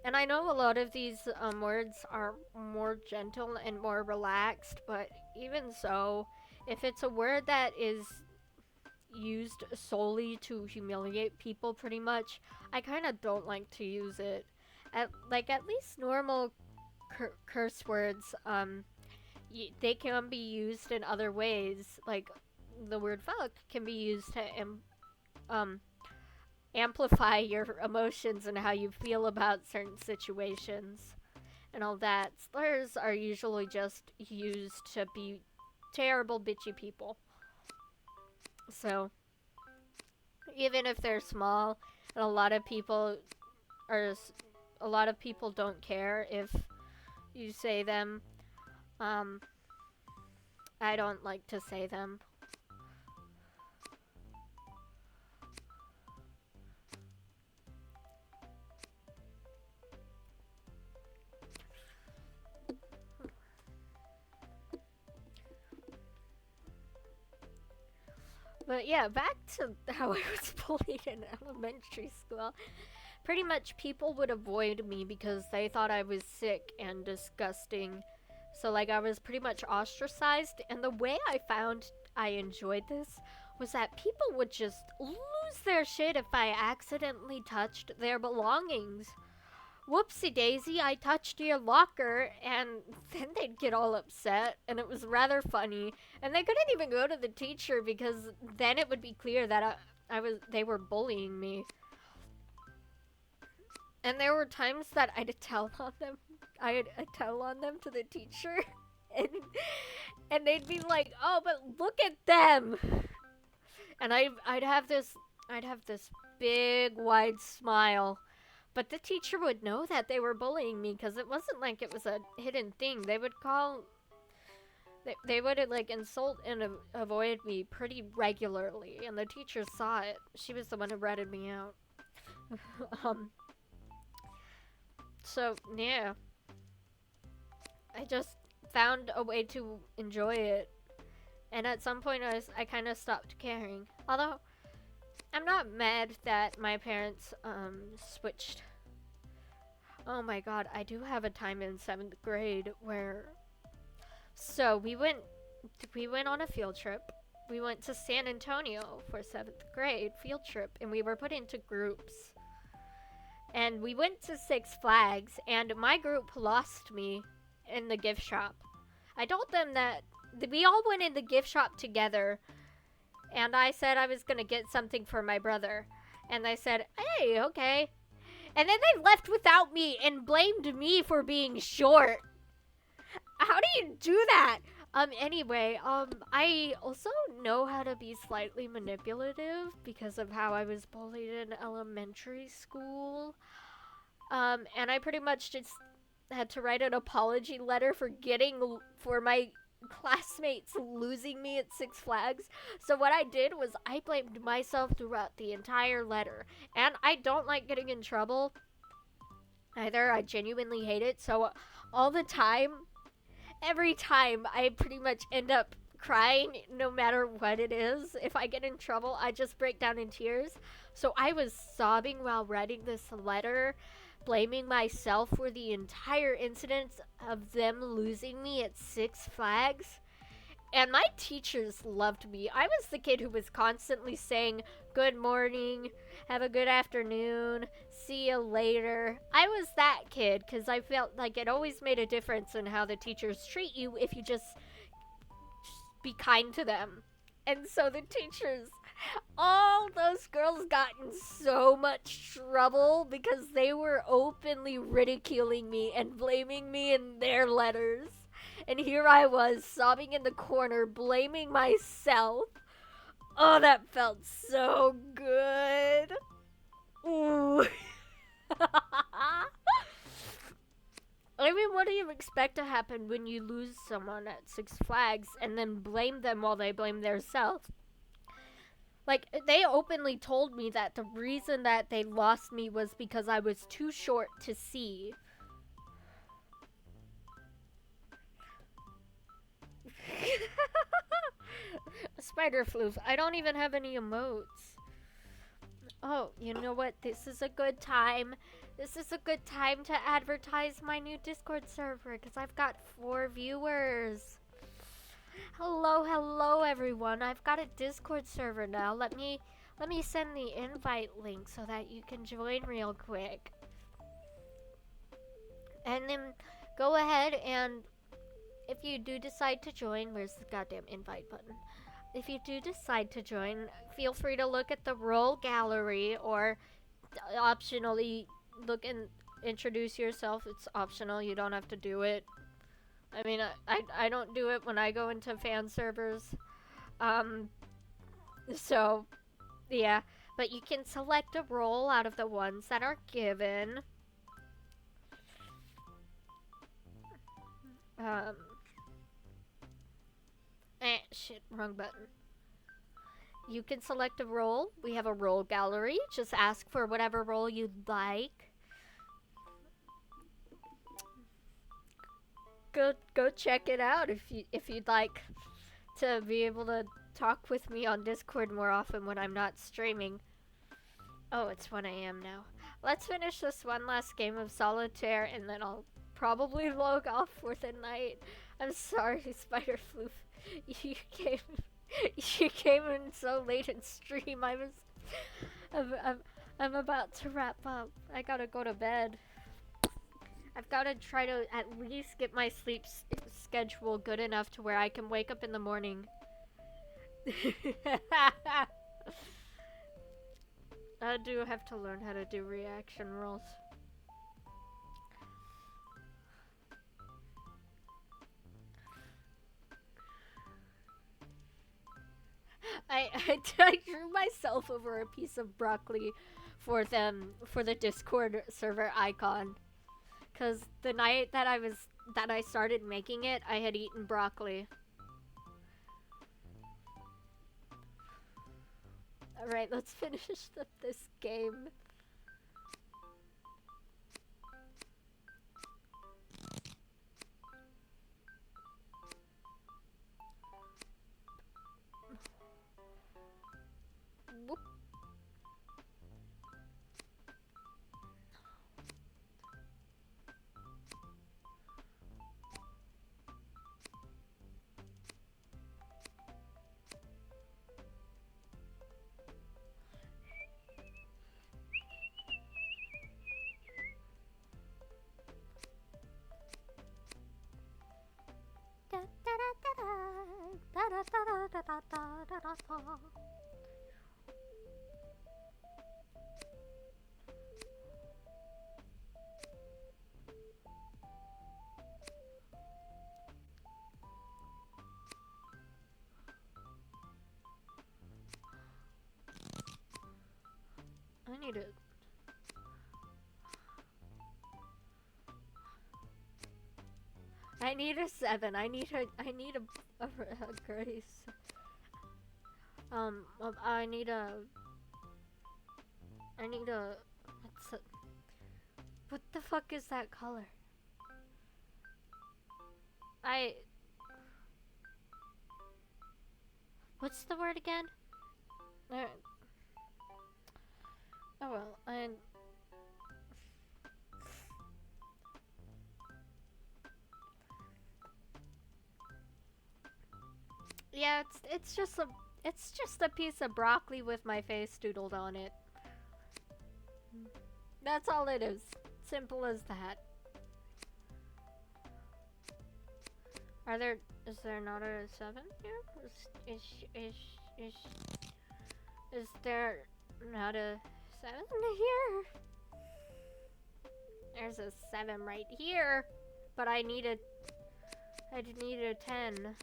and I know a lot of these words are more gentle and more relaxed, but even so, if it's a word that is used solely to humiliate people, pretty much, I kind of don't like to use it. At least normal curse words, they can be used in other ways. Like, the word fuck can be used to um amplify your emotions and how you feel about certain situations and all that. Slurs are usually just used to be terrible bitchy people. So even if they're small, and are a lot of people don't care if you say them, um I don't like to say them. But yeah, back to how I was bullied in elementary school. Pretty much people would avoid me because they thought I was sick and disgusting. So, like, I was pretty much ostracized. And the way I found I enjoyed this was that people would just lose their shit if I accidentally touched their belongings. Whoopsie daisy, I touched your locker, and then they'd get all upset, and it was rather funny. And they couldn't even go to the teacher because then it would be clear that they were bullying me. And there were times that I'd tell on them. I'd tell on them to the teacher, and they'd be like, "Oh, but look at them!" And I'd have this big wide smile. But the teacher would know that they were bullying me because it wasn't like it was a hidden thing. They would they would like insult and avoid me pretty regularly, and the teacher saw it. She was the one who ratted me out. So yeah, I just found a way to enjoy it, and at some point I kind of stopped caring. Although I'm not mad that my parents switched. Oh my god, I do have a time in 7th grade where So we went on a field trip. We went to San Antonio for 7th grade field trip, and we were put into groups. And we went to Six Flags, and my group lost me in the gift shop. I told them that we all went in the gift shop together, and I said I was gonna get something for my brother. And they said, hey, okay. And then they left without me and blamed me for being short. How do you do that? Anyway, I also know how to be slightly manipulative because of how I was bullied in elementary school. And I pretty much just had to write an apology letter for my classmates losing me at Six Flags. So what I did was I blamed myself throughout the entire letter. And I don't like getting in trouble either. I genuinely hate it. So all the time, every time, I pretty much end up crying no matter what it is. If I get in trouble, I just break down in tears. So I was sobbing while writing this letter, blaming myself for the entire incident of them losing me at Six Flags. And my teachers loved me. I was the kid who was constantly saying, good morning, have a good afternoon, see you later. I was that kid because I felt like it always made a difference in how the teachers treat you if you just be kind to them. And so the teachers, all those girls got in so much trouble because they were openly ridiculing me and blaming me in their letters. And here I was, sobbing in the corner, blaming myself. Oh, that felt so good. Ooh. I mean, what do you expect to happen when you lose someone at Six Flags and then blame them while they blame themselves? Like, they openly told me that the reason that they lost me was because I was too short to see. Spider floof. I don't even have any emotes. Oh, you know what? This is a good time. This is a good time to advertise my new Discord server because I've got 4 viewers. Hello, everyone. I've got a Discord server now. Let me send the invite link so that you can join real quick. And then go ahead and if you do decide to join, where's the goddamn invite button? If you do decide to join, feel free to look at the role gallery or optionally look and introduce yourself. It's optional. You don't have to do it. I mean, I don't do it when I go into fan servers. So, yeah. But you can select a role out of the ones that are given. Shit, wrong button. You can select a role. We have a role gallery. Just ask for whatever role you'd like. Go check it out if you'd like to be able to talk with me on Discord more often when I'm not streaming. Oh, it's 1 a.m. now. Let's finish this one last game of Solitaire and then I'll probably log off for the night. I'm sorry, Spider Floof. You came in so late in stream. I'm about to wrap up. I gotta go to bed. I've gotta try to at least get my sleep schedule good enough to where I can wake up in the morning. I do have to learn how to do reaction rolls. I drew myself over a piece of broccoli for the Discord server icon. Cause the night that I started making it, I had eaten broccoli. Alright, let's finish this game. Whoop. I need it. I need a 7. I need a grace. I need a what's it? What the fuck is that color? What's the word again? Oh well, yeah, it's just a piece of broccoli with my face doodled on it. That's all it is. Simple as that. Is there not a 7 here? Is there not a 7 here? There's a 7 right here, but I need a 10.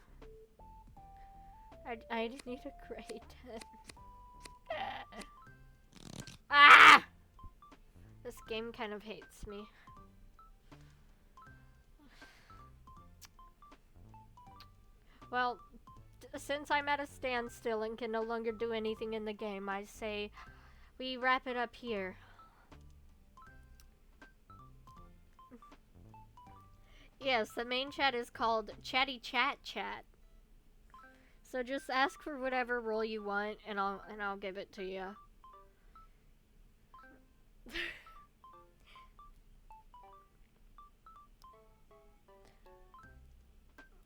I need a grade 10. Ah! This game kind of hates me. Well, since I'm at a standstill and can no longer do anything in the game, I say we wrap it up here. Yes, the main chat is called Chatty Chat Chat. So just ask for whatever role you want, and I'll give it to you.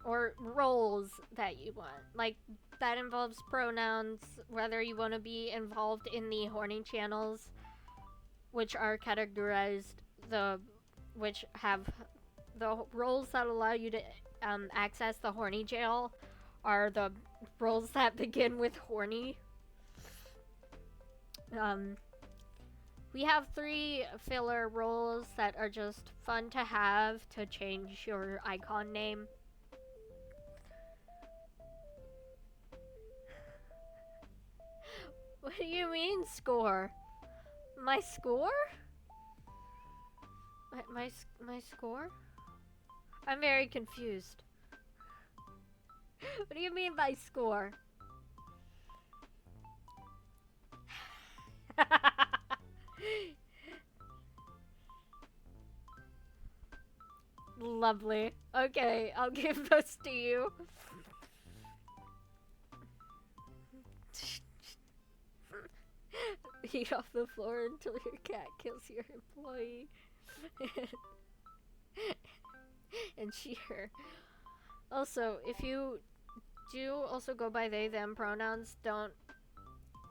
Or roles that you want. Like, that involves pronouns, whether you want to be involved in the horny channels, which are categorized, which have the roles that allow you to access the horny jail are the roles that begin with horny. We have 3 filler roles that are just fun to have to change your icon name. What do you mean, score? My score? My score? I'm very confused. What do you mean by score? Lovely. Okay, I'll give those to you. Eat off the floor until your cat kills your employee. And cheer. Also, if you do also go by they, them pronouns, don't...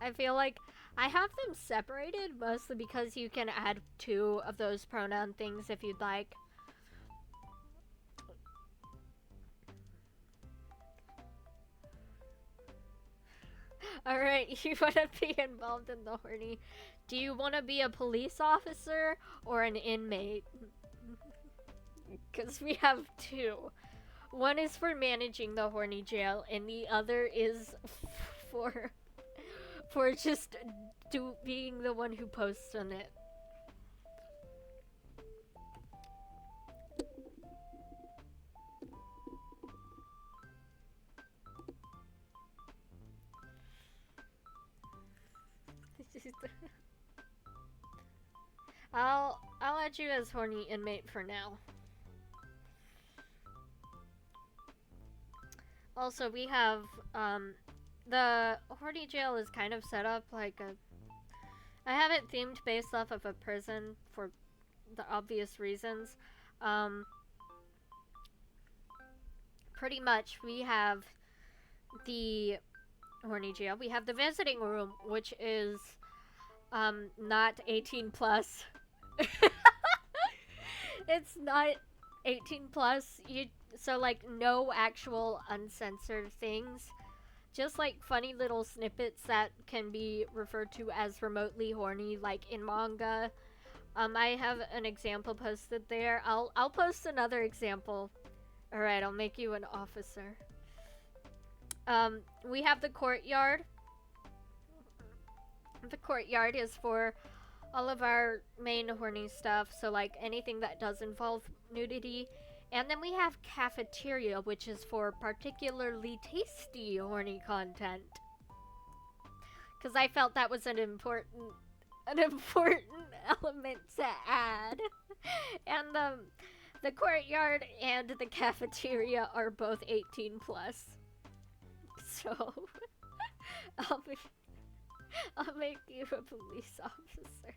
I feel like I have them separated mostly because you can add 2 of those pronoun things if you'd like. Alright, you want to be involved in the horny. Do you want to be a police officer or an inmate? Because we have 2. One is for managing the horny jail, and the other is for just being the one who posts on it. I'll add you as horny inmate for now. Also, we have the horny jail is kind of set up like a... I have it themed based off of a prison for the obvious reasons. Pretty much, we have the horny jail. We have the visiting room, which is not 18 plus. It's not 18 plus. So like no actual uncensored things, just like funny little snippets that can be referred to as remotely horny, like in manga. I have an example posted there. I'll post another example. All right, I'll make you an officer. We have the courtyard. The courtyard is for all of our main horny stuff, so like anything that does involve nudity. And then we have cafeteria, which is for particularly tasty horny content. Because I felt that was an important element to add. And the courtyard and the cafeteria are both 18 plus. So I'll be I'll make you a police officer.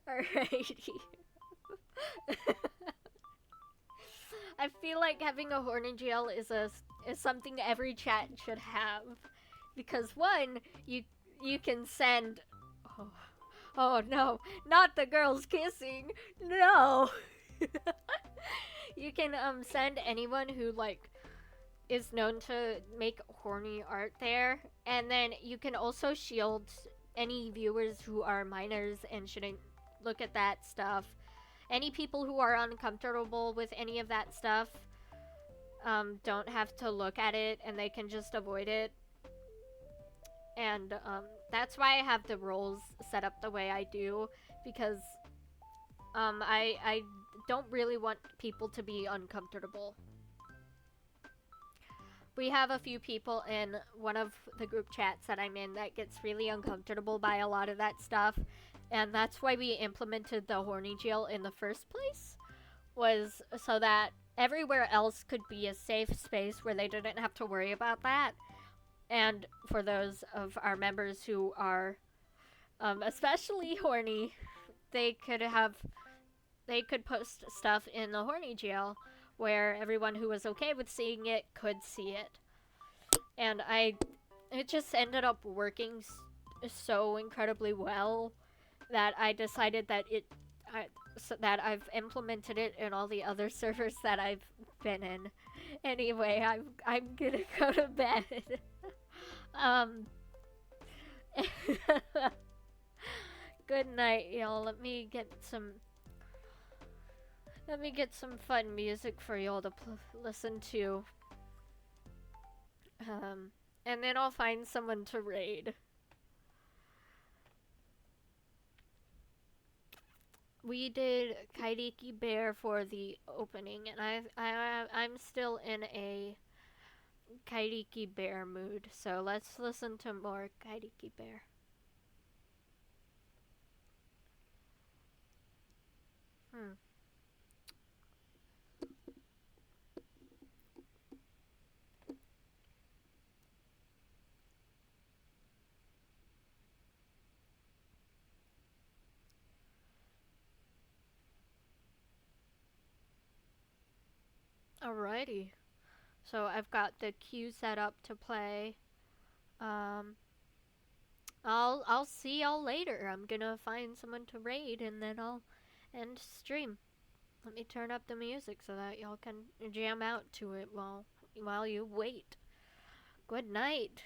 Alrighty. I feel like having a horny jail is something every chat should have, because one, you can send. Oh, oh no, not the girls kissing. No. You can send anyone who like is known to make horny art there, and then you can also shield any viewers who are minors and shouldn't look at that stuff. Any people who are uncomfortable with any of that stuff don't have to look at it, and they can just avoid it. And that's why I have the roles set up the way I do, because I don't really want people to be uncomfortable. We have a few people in one of the group chats that I'm in that gets really uncomfortable by a lot of that stuff, and that's why we implemented the horny jail in the first place, was so that everywhere else could be a safe space where they didn't have to worry about that. And for those of our members who are especially horny, they could post stuff in the horny jail where everyone who was okay with seeing it could see it. And it just ended up working so incredibly well that I decided that that I've implemented it in all the other servers that I've been in. Anyway, I'm gonna go to bed. Good night, y'all. Let me get some fun music for y'all to listen to. And then I'll find someone to raid. We did Kairiki Bear for the opening, and I'm still in a Kairiki Bear mood, so let's listen to more Kairiki Bear. Alrighty. So I've got the queue set up to play. I'll see y'all later. I'm gonna find someone to raid, and then I'll end stream. Let me turn up the music so that y'all can jam out to it while you wait. Good night.